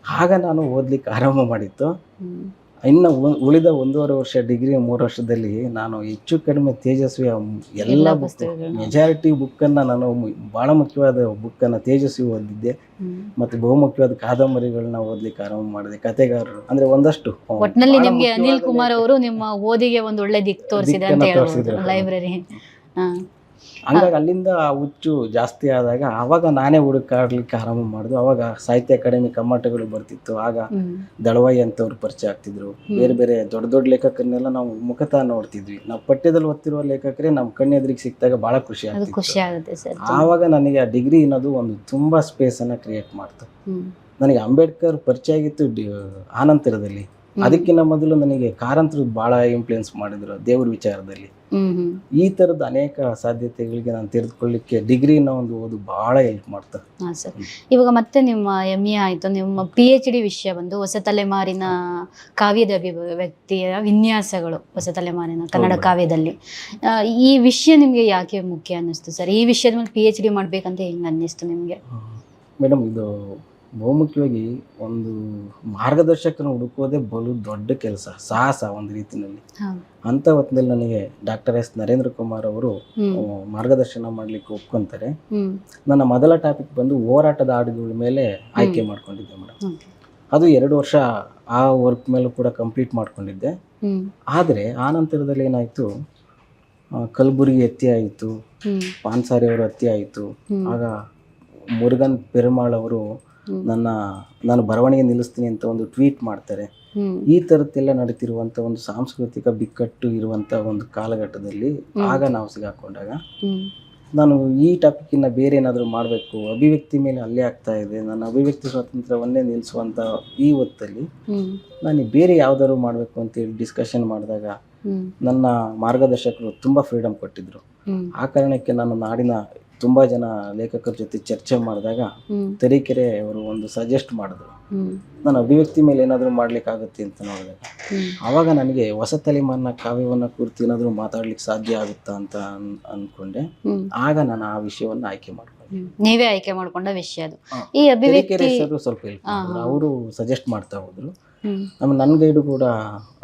Speaker 2: ಆಗ ನಾನು ಓದ್ಲಿಕ್ಕೆ ಆರಂಭ ಮಾಡಿತ್ತು. ಇನ್ನು ಉಳಿದ 1.5 ವರ್ಷ ಡಿಗ್ರಿ 3 ವರ್ಷದಲ್ಲಿ ನಾನು ಹೆಚ್ಚು ಕಡಿಮೆ ತೇಜಸ್ವಿಯ ಎಲ್ಲ ಬುಕ್, ಮೆಜಾರಿಟಿ ಬುಕ್ಕನ್ನು ನಾನು ಭಾಳ ಮುಖ್ಯವಾದ ಬುಕ್ಕನ್ನು ತೇಜಸ್ವಿ ಓದಿದ್ದೆ. ಮತ್ತು ಬಹುಮುಖ್ಯವಾದ ಕಾದಂಬರಿಗಳನ್ನ ಓದ್ಲಿಕ್ಕೆ ಆರಂಭ ಮಾಡಿದೆ. ಕಥೆಗಾರರು ಅಂದರೆ ಒಂದಷ್ಟು
Speaker 1: ಒಟ್ಟಿನಲ್ಲಿ ನಿಮಗೆ ಅನಿಲ್ ಕುಮಾರ್ ಅವರು ನಿಮ್ಮ ಓದಿಗೆ ಒಂದು ಒಳ್ಳೆ ದಿಕ್ಕು ತೋರಿಸಿದೆ ಅಂತ ಹೇಳ್ಬೋದು ಲೈಬ್ರರಿ.
Speaker 2: ಹಂಗಾಗಿ ಅಲ್ಲಿಂದ ಆ ಹುಚ್ಚು ಜಾಸ್ತಿ ಆದಾಗ ಆವಾಗ ನಾನೇ ಹುಡುಕಾಡ್ಲಿಕ್ಕೆ ಆರಂಭ ಮಾಡಿದ್ರು. ಅವಾಗ ಸಾಹಿತ್ಯ ಅಕಾಡೆಮಿ ಕಮ್ಮಟಗಳು ಬರ್ತಿತ್ತು. ಆಗ ದಳವಾಯಿ ಅಂತವ್ರು ಪರಿಚಯ ಆಗ್ತಿದ್ರು. ಬೇರೆ ಬೇರೆ ದೊಡ್ಡ ದೊಡ್ಡ ಲೇಖಕರನ್ನೆಲ್ಲ ನಾವು ಮುಖತಃ ನೋಡ್ತಿದ್ವಿ. ನಾವು ಪಠ್ಯದಲ್ಲಿ ಓದ್ತಿರುವ ಲೇಖಕರೇ ನಮ್ಮ ಕಣ್ಣೆದ್ರಿಗೆ ಸಿಕ್ಕಿದಾಗ ಭಾಳ ಖುಷಿ ಆಗುತ್ತೆ. ಆವಾಗ ನನಗೆ ಆ ಡಿಗ್ರಿ ಅನ್ನೋದು ಒಂದು ತುಂಬಾ ಸ್ಪೇಸ್ ಅನ್ನ ಕ್ರಿಯೇಟ್ ಮಾಡ್ತು. ನನಗೆ ಅಂಬೇಡ್ಕರ್ ಪರಿಚಯ ಆಗಿತ್ತು ಆನಂತರದಲ್ಲಿ. ಅದಕ್ಕಿಂತ ಮೊದಲು ನನಗೆ ಕಾರಂತರು ಭಾಳ ಇನ್ಫ್ಲುಯೆನ್ಸ್ ಮಾಡಿದ್ರು ದೇವ್ರ ವಿಚಾರದಲ್ಲಿ. ಈ ಥರದ ಅನೇಕ ಸಾಧ್ಯತೆಗಳಿಗೆ ನಾನು ತಿಳಿದುಕೊಳ್ಳಿಕ್ಕೆ ಡಿಗ್ರಿನ ಒಂದು ಓದು ಭಾಳ ಹೆಲ್ಪ್ ಮಾಡ್ತಾರೆ.
Speaker 1: ಹಾಂ ಸರ್. ಇವಾಗ ಮತ್ತೆ ನಿಮ್ಮ MA ಆಯಿತು, ನಿಮ್ಮ PhD ವಿಷಯ ಬಂದು ಹೊಸ ತಲೆಮಾರಿನ ಕಾವ್ಯದ ಅಭಿವ್ಯಕ್ತಿಯ ವಿನ್ಯಾಸಗಳು, ಹೊಸ ತಲೆಮಾರಿನ ಕನ್ನಡ ಕಾವ್ಯದಲ್ಲಿ. ಈ ವಿಷಯ ನಿಮಗೆ ಯಾಕೆ ಮುಖ್ಯ ಅನ್ನಿಸ್ತು ಸರ್? ಈ ವಿಷಯದ ಮೇಲೆ PhD ಮಾಡಬೇಕಂತ ಹೆಂಗೆ ಅನ್ನಿಸ್ತು ನಿಮಗೆ?
Speaker 2: ಮೇಡಮ್, ಇದು ಬಹುಮುಖ್ಯವಾಗಿ ಒಂದು ಮಾರ್ಗದರ್ಶಕನ ಹುಡುಕೋದೇ ಬಲು ದೊಡ್ಡ ಕೆಲಸ, ಸಾಹಸ ಒಂದು ರೀತಿಯಲ್ಲಿ. ಅಂಥ ಹೊತ್ತಿನಲ್ಲಿ ನನಗೆ ಡಾಕ್ಟರ್ ನರೇಂದ್ರ ಕುಮಾರ್ ಅವರು ಮಾರ್ಗದರ್ಶನ ಮಾಡಲಿಕ್ಕೆ ಒಪ್ಕೊಂತಾರೆ. ನನ್ನ ಮೊದಲ ಟಾಪಿಕ್ ಬಂದು ಹೋರಾಟದ ಹಾಡುಗಳ ಮೇಲೆ ಆಯ್ಕೆ ಮಾಡ್ಕೊಂಡಿದ್ದೆ ಮೇಡಮ್. ಅದು 2 ವರ್ಷ ಆ ವರ್ಕ್ ಮೇಲೂ ಕೂಡ ಕಂಪ್ಲೀಟ್ ಮಾಡ್ಕೊಂಡಿದ್ದೆ. ಆದರೆ ಆ ನಂತರದಲ್ಲಿ ಏನಾಯಿತು, ಕಲಬುರ್ಗಿ ಹತ್ಯೆ ಆಯಿತು, ಪಾನ್ಸಾರಿ ಅವರ ಹತ್ಯೆ ಆಯಿತು. ಆಗ ಮುರುಗನ್ ಪೆರುಮಾಳ್ ಅವರು ನಾನು ಬರವಣಿಗೆ ನಿಲ್ಲಿಸ್ತೀನಿ ಅಂತ ಒಂದು ಟ್ವೀಟ್ ಮಾಡ್ತಾರೆ. ಈ ಥರದ್ದೆಲ್ಲ ನಡೀತಿರುವಂಥ ಒಂದು ಸಾಂಸ್ಕೃತಿಕ ಬಿಕ್ಕಟ್ಟು ಇರುವಂಥ ಒಂದು ಕಾಲಘಟ್ಟದಲ್ಲಿ ಆಗ ನಾವು ಸಿಗಾಕೊಂಡಾಗ ನಾನು ಈ ಟಾಪಿಕ್ಕಿಂತ ಬೇರೆ ಏನಾದರೂ ಮಾಡಬೇಕು, ಅಭಿವ್ಯಕ್ತಿ ಮೇಲೆ ಹಲ್ಲೆ ಆಗ್ತಾ ಇದೆ, ನನ್ನ ಅಭಿವ್ಯಕ್ತಿ ಸ್ವಾತಂತ್ರ್ಯವನ್ನೇ ನಿಲ್ಲಿಸುವಂಥ ಈ ಹೊತ್ತಲ್ಲಿ ನಾನು ಬೇರೆ ಯಾವ್ದಾದ್ರು ಮಾಡಬೇಕು ಅಂತೇಳಿ ಡಿಸ್ಕಷನ್ ಮಾಡಿದಾಗ ನನ್ನ ಮಾರ್ಗದರ್ಶಕರು ತುಂಬ ಫ್ರೀಡಮ್ ಕೊಟ್ಟಿದ್ರು. ಆ ಕಾರಣಕ್ಕೆ ನಾನು ನಾಡಿನ ತುಂಬ ಜನ ಲೇಖಕರ ಜೊತೆ ಚರ್ಚೆ ಮಾಡಿದಾಗ ತರೀಕೆರೆ ಅವರು ಒಂದು ಸಜೆಸ್ಟ್ ಮಾಡಿದ್ರು, ನಾನು ಅಭಿವ್ಯಕ್ತಿ ಮೇಲೆ ಏನಾದರೂ ಮಾಡ್ಲಿಕ್ಕಾಗುತ್ತೆ ಅಂತ ನೋಡಿದಾಗ ಆವಾಗ ನನಗೆ ಹೊಸ ತಲೆಮಾರಿನ ಕಾವ್ಯವನ್ನು ಕುರಿತು ಏನಾದರೂ ಮಾತಾಡ್ಲಿಕ್ಕೆ ಸಾಧ್ಯ ಆಗುತ್ತಾ ಅಂತ ಅಂದ್ಕೊಂಡೆ. ಆಗ ನಾನು ಆ ವಿಷಯವನ್ನು ಆಯ್ಕೆ ಮಾಡ್ಕೊಂಡೆ.
Speaker 1: ನೀವೇ ಆಯ್ಕೆ ಮಾಡ್ಕೊಂಡ ವಿಷಯ ಅದು. ಈ ಅಭಿವ್ಯಕ್ತಿ
Speaker 2: ಸ್ವಲ್ಪ ಅವರು ಸಜೆಸ್ಟ್ ಮಾಡ್ತಾ ಹೋದ್ರು. ಆಮೇಲೆ ನನ್ನ ಗೈಡು ಕೂಡ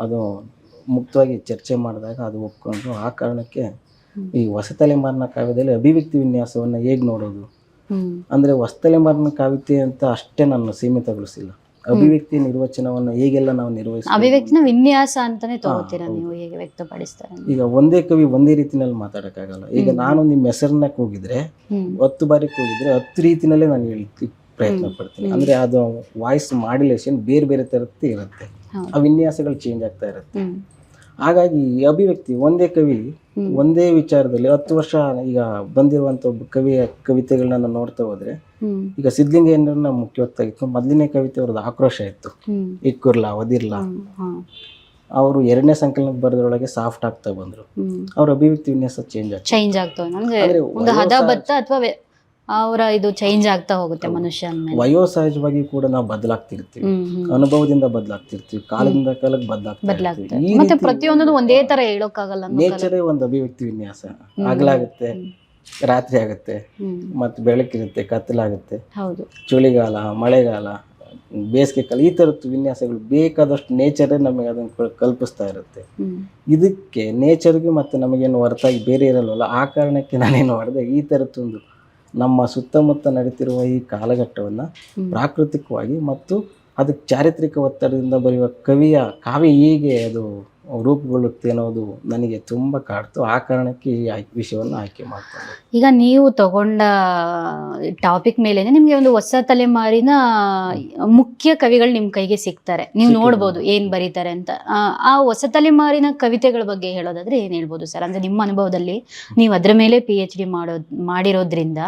Speaker 2: ಅದು ಮುಕ್ತವಾಗಿ ಚರ್ಚೆ ಮಾಡಿದಾಗ ಅದು ಒಪ್ಕೊಂಡ್ರು. ಆ ಕಾರಣಕ್ಕೆ ಈ ಹೊಸ ತಲೆಮಾರಿನ ಕಾವ್ಯದಲ್ಲಿ ಅಭಿವ್ಯಕ್ತಿ ವಿನ್ಯಾಸವನ್ನು ಹೇಗೆ ನೋಡೋದು ಅಂದರೆ, ಹೊಸ ತಲೆಮಾರಿನ ಕಾವ್ಯತೆ ಅಂತ ಅಷ್ಟೇ ನಾನು ಸೀಮಿತಗೊಳಿಸಿಲ್ಲ. ಅಭಿವ್ಯಕ್ತಿ ನಿರ್ವಚನವನ್ನು ಹೇಗೆಲ್ಲ ನಾವು ನಿರ್ವಹಿಸ್ತೀವಿ,
Speaker 1: ಅಭಿವ್ಯಕ್ತಿನ ವಿನ್ಯಾಸ ಅಂತಾನೆ ತಗೋತೀರಾ ನೀವು, ಹೇಗೆ ವ್ಯಕ್ತಪಡಿಸ್ತಾರೆ?
Speaker 2: ಈಗ ಒಂದೇ ಕವಿ ಒಂದೇ ರೀತಿನಲ್ಲಿ ಮಾತಾಡೋಕ್ಕಾಗಲ್ಲ. ಈಗ ನಾನು ನಿಮ್ಮ ಹೆಸರನ್ನ ಕೂಗಿದ್ರೆ 10 ಬಾರಿ ಕೂಗಿದ್ರೆ 10 ರೀತಿನಲ್ಲೇ ನಾನು ಹೇಳ್ಲಿಕ್ಕೆ ಪ್ರಯತ್ನ ಪಡ್ತೀನಿ. ಅಂದರೆ ಅದು ವಾಯ್ಸ್ ಮಾಡ್ಯುಲೇಷನ್ ಬೇರೆ ಬೇರೆ ಥರದ್ದು ಇರುತ್ತೆ, ಆ ವಿನ್ಯಾಸಗಳು ಚೇಂಜ್ ಆಗ್ತಾ ಇರುತ್ತೆ. ಹಾಗಾಗಿ ಅಭಿವ್ಯಕ್ತಿ ಒಂದೇ ಕವಿ ಒಂದೇ ವಿಚಾರದಲ್ಲಿ 10 ವರ್ಷ ಈಗ ಬಂದಿರುವಂಥ ಒಬ್ಬ ಕವಿತೆಗಳನ್ನ ನಾನು ನೋಡ್ತಾ ಹೋದ್ರೆ, ಈಗ ಸಿದ್ಧಲಿಂಗಯ್ಯನವ್ರನ್ನ ಮುಖ್ಯವಾಗಿ ತೆಗೆದುಕೊಂಡು ಮೊದಲನೇ ಕವಿತೆ ಅವ್ರದ್ದು ಆಕ್ರೋಶ ಇತ್ತು, ಇಕ್ಕುರ್ಲಾ ಒದಿರ್ಲಾ. ಅವರು 2ನೇ ಸಂಕಲನಕ್ಕೆ ಬರೆದ್ರೊಳಗೆ ಸಾಫ್ಟ್ ಆಗ್ತಾ ಬಂದ್ರು. ಅವ್ರ ಅಭಿವ್ಯಕ್ತಿ ವಿನ್ಯಾಸ ಚೇಂಜ್ ಆಗ್ತಾ
Speaker 1: ಅವರ ಇದು ಚೇಂಜ್ ಆಗ್ತಾ ಹೋಗುತ್ತೆ ಮನುಷ್ಯ.
Speaker 2: ವಯೋಸಹಜವಾಗಿ ಕೂಡ ನಾವು ಬದಲಾಗ್ತಿರ್ತೀವಿ, ಅನುಭವದಿಂದ ಬದಲಾಗ್ತಿರ್ತೀವಿ, ಕಾಲದಿಂದ ಕಾಲಕ್ಕೆ ಬದಲಾಗ್ತಿರ್ತೀವಿ.
Speaker 1: ಮತ್ತೆ ಪ್ರತಿಯೊಂದು ಒಂದೇ ತರ ಹೇಳೋಕ್ಕಾಗಲ್ಲ.
Speaker 2: ನೇಚರೇ ಒಂದು ಅಭಿವ್ಯಕ್ತಿ ವಿನ್ಯಾಸ ಆಗ್ಲಾಗುತ್ತೆ, ರಾತ್ರಿ ಆಗುತ್ತೆ, ಮತ್ತು ಬೆಳಕಿರುತ್ತೆ, ಕತ್ತಲಾಗುತ್ತೆ,
Speaker 1: ಹೌದು.
Speaker 2: ಚಳಿಗಾಲ, ಮಳೆಗಾಲ, ಬೇಸಿಗೆ ಕಾಲ, ಈ ಥರದ್ದು ವಿನ್ಯಾಸಗಳು ಬೇಕಾದಷ್ಟು ನೇಚರೇ ನಮಗೆ ಅದನ್ನು ಕಲ್ಪಿಸ್ತಾ ಇರುತ್ತೆ. ಇದಕ್ಕೆ ನೇಚರ್ಗೆ ಮತ್ತು ನಮಗೇನು ಹೊರತಾಗಿ ಬೇರೆ ಇರಲ್ವಲ್ಲ, ಆ ಕಾರಣಕ್ಕೆ ನಾನೇನು ಮಾಡಿದೆ, ಈ ಥರದ್ದೊಂದು ನಮ್ಮ ಸುತ್ತಮುತ್ತ ನಡೀತಿರುವ ಈ ಕಾಲಘಟ್ಟವನ್ನು ಪ್ರಾಕೃತಿಕವಾಗಿ ಮತ್ತು ಅದಕ್ಕೆ ಚಾರಿತ್ರಿಕ ಒತ್ತಡದಿಂದ ಬರೆಯುವ ಕವಿಯ ಕಾವ್ಯ ಹೀಗೆ ಅದು ರೂಪುಗೊಳ್ಳುತ್ತೆ ಅನ್ನೋದು ನನಗೆ ತುಂಬ ಕಾಡ್ತು. ಆ ಕಾರಣಕ್ಕೆ ಈ ವಿಷಯವನ್ನು ಆಯ್ಕೆ ಮಾಡಿಕೊಂಡೆ.
Speaker 1: ಈಗ ನೀವು ತಗೊಂಡ ಟಾಪಿಕ್ ಮೇಲೆ ನಿಮಗೆ ಒಂದು ಹೊಸ ತಲೆಮಾರಿನ ಮುಖ್ಯ ಕವಿಗಳು ನಿಮ್ಮ ಕೈಗೆ ಸಿಗ್ತಾರೆ, ನೀವು ನೋಡ್ಬೋದು ಏನ್ ಬರೀತಾರೆ ಅಂತ. ಆ ಹೊಸ ತಲೆಮಾರಿನ ಕವಿತೆಗಳ ಬಗ್ಗೆ ಹೇಳೋದಾದ್ರೆ ಏನ್ ಹೇಳ್ಬೋದು ಸರ್? ಅಂದ್ರೆ ನಿಮ್ಮ ಅನುಭವದಲ್ಲಿ ನೀವು ಅದ್ರ ಮೇಲೆ PhD ಮಾಡಿರೋದ್ರಿಂದ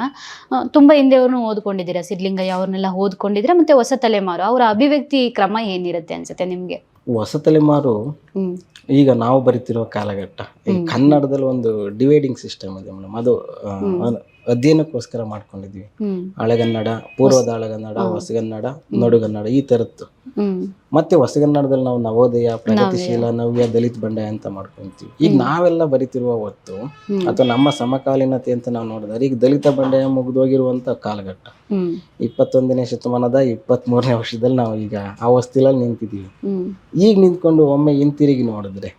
Speaker 1: ತುಂಬಾ ಹಿಂದೆ ಅವ್ರನ್ನ ಓದ್ಕೊಂಡಿದ್ದೀರಾ, ಸಿದ್ಧಲಿಂಗಯ್ಯ ಅವ್ರನ್ನೆಲ್ಲ ಓದ್ಕೊಂಡಿದ್ದೀರಾ, ಮತ್ತೆ ಹೊಸ ತಲೆಮಾರು ಅವರ ಅಭಿವ್ಯಕ್ತಿ ಕ್ರಮ ಏನಿರುತ್ತೆ ಅನ್ಸುತ್ತೆ ನಿಮ್ಗೆ?
Speaker 2: ಹೊಸ ತಲೆಮಾರು ಈಗ ನಾವು ಬರಿತಿರೋ ಕಾಲಘಟ್ಟ, ಈ ಕನ್ನಡದಲ್ಲಿ ಒಂದು ಡಿವೈಡಿಂಗ್ ಸಿಸ್ಟಮ್ ಇದೆ ಮೇಡಮ್, ಅದು ಅಧ್ಯಯನಕ್ಕೋಸ್ಕರ ಮಾಡ್ಕೊಂಡಿದ್ವಿ. ಹಳೆಗನ್ನಡ, ಪೂರ್ವದ ಹಳೆಗನ್ನಡ, ಹೊಸಗನ್ನಡ, ನಡುಗನ್ನಡ, ಈ ಥರದ್ದು. ಮತ್ತೆ ಹೊಸಗನ್ನಡದಲ್ಲಿ ನಾವು ನವೋದಯ, ಪ್ರಗತಿಶೀಲ, ನವ್ಯ, ದಲಿತ ಬಂಡಾಯ ಅಂತ ಮಾಡ್ಕೊಂತೀವಿ. ಈಗ ನಾವೆಲ್ಲ ಬರಿತಿರುವ ಹೊತ್ತು ಅಥವಾ ನಮ್ಮ ಸಮಕಾಲೀನತೆ ಅಂತ ನಾವು ನೋಡಿದ್ರೆ ಈಗ ದಲಿತ ಬಂಡಾಯ ಮುಗಿದೋಗಿರುವಂತ ಕಾಲಘಟ್ಟ. 21ನೇ ಶತಮಾನದ 23ನೇ ವರ್ಷದಲ್ಲಿ ನಾವು ಈಗ ಆ ಹೊಸ್ತಿಲಲ್ಲಿ ನಿಂತಿದ್ದೀವಿ. ಈಗ ನಿಂತ್ಕೊಂಡು ಒಮ್ಮೆ ಹಿಂತಿರುಗಿ ನೋಡಿದ್ರೆ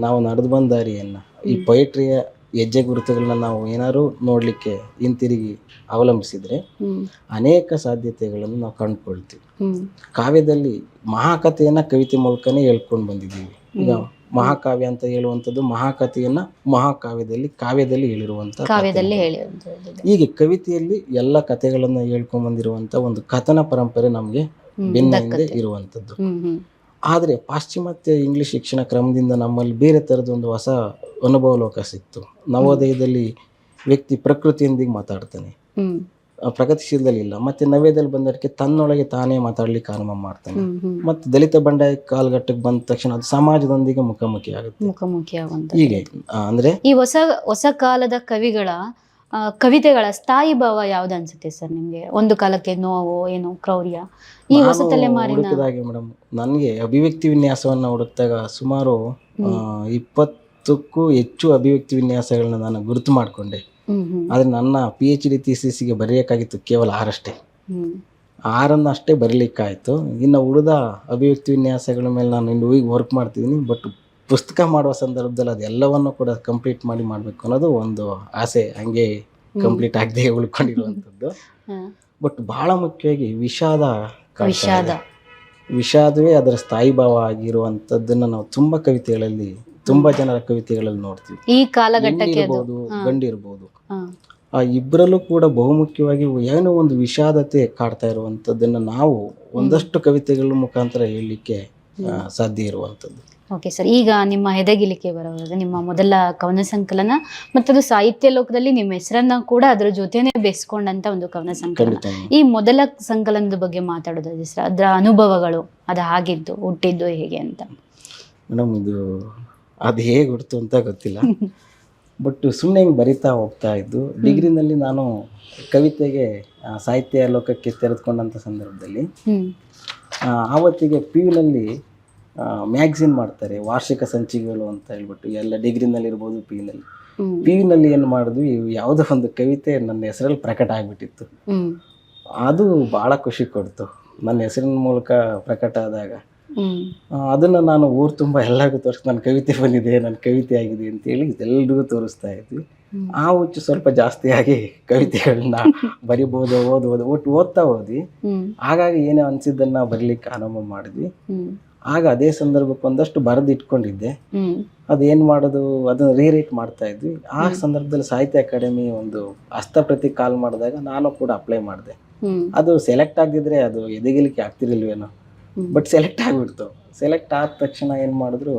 Speaker 2: ನಾವು ನಡೆದು ಬಂದ ದಾರಿಯನ್ನ, ಈ ಪೊಯಿಟ್ರಿಯ ಹೆಜ್ಜೆ ಗುರುತುಗಳನ್ನ ನಾವು ಏನಾದ್ರು ನೋಡ್ಲಿಕ್ಕೆ ಹಿಂತಿರುಗಿ ಅವಲಂಬಿಸಿದ್ರೆ ಅನೇಕ ಸಾಧ್ಯತೆಗಳನ್ನು ನಾವು ಕಂಡುಕೊಳ್ತೀವಿ. ಕಾವ್ಯದಲ್ಲಿ ಮಹಾಕಥೆಯನ್ನ ಕವಿತೆ ಮೂಲಕನೇ ಹೇಳ್ಕೊಂಡು ಬಂದಿದ್ದೀವಿ. ಈಗ ಮಹಾಕಾವ್ಯ ಅಂತ ಹೇಳುವಂಥದ್ದು ಮಹಾಕಥೆಯನ್ನ ಕಾವ್ಯದಲ್ಲಿ ಹೇಳಿರುವಂತ. ಹೀಗೆ ಕವಿತೆಯಲ್ಲಿ ಎಲ್ಲ ಕಥೆಗಳನ್ನ ಹೇಳ್ಕೊಂಡ್ ಬಂದಿರುವಂತ ಒಂದು ಕಥನ ಪರಂಪರೆ ನಮ್ಗೆ ಭಿನ್ನ ಇರುವಂತದ್ದು. ಆದರೆ ಪಾಶ್ಚಿಮಾತ್ಯ ಇಂಗ್ಲಿಷ್ ಶಿಕ್ಷಣ ಕ್ರಮದಿಂದ ನಮ್ಮಲ್ಲಿ ಬೇರೆ ಥರದ ಒಂದು ಹೊಸ ಅನುಭವ ಲೋಕ ಸಿಕ್ತು. ನವೋದಯದಲ್ಲಿ ವ್ಯಕ್ತಿ ಪ್ರಕೃತಿಯೊಂದಿಗೆ ಮಾತಾಡ್ತಾನೆ, ಪ್ರಗತಿಶೀಲದಲ್ಲಿ ಇಲ್ಲ. ಮತ್ತೆ ನವ್ಯದಲ್ಲಿ ಬಂದಕ್ಕೆ ತನ್ನೊಳಗೆ ತಾನೇ ಮಾತಾಡ್ಲಿಕ್ಕೆ ಆರಂಭ ಮಾಡ್ತಾನೆ. ಮತ್ತೆ ದಲಿತ ಬಂಡಾಯ ಕಾಲಘಟ್ಟಕ್ಕೆ ಬಂದ ತಕ್ಷಣ ಅದು ಸಮಾಜದೊಂದಿಗೆ ಮುಖಾಮುಖಿ ಆಗುತ್ತೆ. ಹೀಗೆ ಅಂದ್ರೆ ಈ
Speaker 1: ಹೊಸ ಕಾಲದ ಕವಿಗಳ ಕವಿತೆಗಳ ಸ್ಥಾಯಿ ಭಾವ ಯಾವ್ದು ಅನ್ಸುತ್ತೆ ಸರ್ ನಿಮ್ಗೆ? ಒಂದು ಕಾಲಕ್ಕೆ ನೋವು, ಏನು ಕ್ರೌರ್ಯ, ಈ ಹೊಸ ತಲೆಮಾರಿನ
Speaker 2: ಮೇಡಮ್, ನನಗೆ ಅಭಿವ್ಯಕ್ತಿ ವಿನ್ಯಾಸವನ್ನ ಹುಡುಕ್ದಾಗ ಸುಮಾರು 20ಕ್ಕೂ ಹೆಚ್ಚು ಅಭಿವ್ಯಕ್ತಿ ವಿನ್ಯಾಸಗಳನ್ನ ನಾನು ಗುರುತು ಮಾಡಿಕೊಂಡೆ. ಆದ್ರೆ ನನ್ನ PhD ಥೀಸಿಸ್ಗೆ ಬರೆಯೋಕ್ಕಾಗಿತ್ತು ಕೇವಲ 6 ಅಷ್ಟೇ. 6 ಅಷ್ಟೇ ಬರೀಲಿಕ್ಕಾಯ್ತು. ಇನ್ನು ಉಳಿದ ಅಭಿವ್ಯಕ್ತಿ ವಿನ್ಯಾಸಗಳ ಮೇಲೆ ನಾನು ಇನ್ನು ಈಗ ವರ್ಕ್ ಮಾಡ್ತಿದ್ದೀನಿ. ಬಟ್ ಪುಸ್ತಕ ಮಾಡುವ ಸಂದರ್ಭದಲ್ಲಿ ಅದೆಲ್ಲವನ್ನು ಕೂಡ ಕಂಪ್ಲೀಟ್ ಮಾಡಬೇಕು ಅನ್ನೋದು ಒಂದು ಆಸೆ, ಹಂಗೆ ಕಂಪ್ಲೀಟ್ ಆಗದೆ ಉಳ್ಕೊಂಡಿರುವಂಥದ್ದು. ಬಟ್ ಬಹಳ ಮುಖ್ಯವಾಗಿ ವಿಷಾದವೇ ಅದರ ಸ್ಥಾಯಿ ಭಾವ ಆಗಿರುವಂಥದ್ದನ್ನು ನಾವು ತುಂಬಾ ಕವಿತೆಗಳಲ್ಲಿ, ತುಂಬಾ ಜನರ ಕವಿತೆಗಳಲ್ಲಿ ನೋಡ್ತೀವಿ.
Speaker 1: ಈ ಕಾಲಘಟ್ಟಕ್ಕೆ
Speaker 2: ಗಂಡಿರ್ಬೋದು, ಆ ಇಬ್ಬರಲ್ಲೂ ಕೂಡ ಬಹುಮುಖ್ಯವಾಗಿ ಏನೋ ಒಂದು ವಿಷಾದತೆ ಕಾಡ್ತಾ ಇರುವಂಥದ್ದನ್ನು ನಾವು ಒಂದಷ್ಟು ಕವಿತೆಗಳ ಮುಖಾಂತರ ಹೇಳಲಿಕ್ಕೆ ಸಾಧ್ಯ ಇರುವಂಥದ್ದು.
Speaker 1: ಓಕೆ ಸರ್, ಈಗ ನಿಮ್ಮ ಎದೆಗಿಲಿಕೆ ಬರೋದಾದ್ರೆ ನಿಮ್ಮ ಮೊದಲ ಕವನ ಸಂಕಲನ ಮತ್ತದು ಸಾಹಿತ್ಯ ಲೋಕದಲ್ಲಿ ನಿಮ್ಮ ಹೆಸರನ್ನ ಕೂಡ ಅದರ ಜೊತೆನೆ ಬೆಸ್ಕೊಂಡಂತ ಒಂದು ಕವನ ಸಂಕಲನ. ಈ ಮೊದಲ ಸಂಕಲನದ ಬಗ್ಗೆ ಮಾತಾಡೋದಾದ್ರೆ ಸರ್, ಅದರ ಅನುಭವಗಳು, ಅದು ಆಗಿದ್ದು ಹುಟ್ಟಿದ್ದು ಹೇಗೆ ಅಂತ?
Speaker 2: ಮೇಡಮ್, ಅದು ಹೇಗೆ ಹುಡ್ತು ಅಂತ ಗೊತ್ತಿಲ್ಲ. ಬಟ್ ಸುಮ್ಮನೆ ಹಿಂಗೆ ಬರಿತಾ ಹೋಗ್ತಾ ಇದ್ದು. ಡಿಗ್ರಿನಲ್ಲಿ ನಾನು ಕವಿತೆಗೆ ಸಾಹಿತ್ಯ ಲೋಕಕ್ಕೆ ತೆರೆದುಕೊಂಡಂಥ ಸಂದರ್ಭದಲ್ಲಿ ಆವತ್ತಿಗೆ PUನಲ್ಲಿ ಮ್ಯಾಗ್ಝಿನ್ ಮಾಡ್ತಾರೆ, ವಾರ್ಷಿಕ ಸಂಚಿಕೆಗಳು ಅಂತ ಹೇಳ್ಬಿಟ್ಟು. ಎಲ್ಲ ಡಿಗ್ರಿನಲ್ಲಿ ಇರ್ಬೋದು, PUನಲ್ಲಿ ಏನು ಮಾಡಿದ್ವಿ, ಯಾವುದೋ ಒಂದು ಕವಿತೆ ನನ್ನ ಹೆಸರಲ್ಲಿ ಪ್ರಕಟ ಆಗಿಬಿಟ್ಟಿತ್ತು. ಅದು ಭಾಳ ಖುಷಿ ಕೊಡ್ತು. ನನ್ನ ಹೆಸರಿನ ಮೂಲಕ ಪ್ರಕಟ ಆದಾಗ ಅದನ್ನು ನಾನು ಊರು ತುಂಬ ಎಲ್ಲರಿಗೂ ನನ್ನ ಕವಿತೆ ಬಂದಿದೆ, ನನ್ನ ಕವಿತೆ ಆಗಿದೆ ಅಂತೇಳಿ ಎಲ್ರಿಗೂ ತೋರಿಸ್ತಾ ಇದ್ವಿ. ಆ ಹುಚ್ಚು ಸ್ವಲ್ಪ ಜಾಸ್ತಿ ಆಗಿ ಕವಿತೆಗಳನ್ನ ಬರಿಬೋದು, ಒಟ್ಟು ಓದ್ತಾ ಹೋದ್ವಿ. ಹಾಗಾಗಿ ಏನೇ ಅನ್ಸಿದ್ದನ್ನ ಬರೀಲಿಕ್ಕೆ ಆರಂಭ ಮಾಡಿದ್ವಿ. ಆಗ ಅದೇ ಸಂದರ್ಭಕ್ಕೆ ಒಂದಷ್ಟು ಬರೆದು ಇಟ್ಕೊಂಡಿದ್ದೆ. ಅದೇನ್ ಮಾಡೋದು, ಅದನ್ನ ರೀರೈಟ್ ಮಾಡ್ತಾ ಇದ್ವಿ. ಆ ಸಂದರ್ಭದಲ್ಲಿ ಸಾಹಿತ್ಯ ಅಕಾಡೆಮಿ ಒಂದು ಹಸ್ತಪ್ರತಿ ಕಾಲ್ ಮಾಡಿದಾಗ ನಾನು ಕೂಡ ಅಪ್ಲೈ ಮಾಡಿದೆ. ಅದು ಸೆಲೆಕ್ಟ್ ಆಗಿದ್ರೆ ಅದು ಎದೆಗಿಲಿಕ್ಕೆ ಆಗ್ತಿರ್ಲಿಲ್ವೇನೋ, ಬಟ್ ಸೆಲೆಕ್ಟ್ ಆಗಿಬಿಡ್ತು. ಸೆಲೆಕ್ಟ್ ಆದ ತಕ್ಷಣ ಏನು ಮಾಡಿದ್ರು,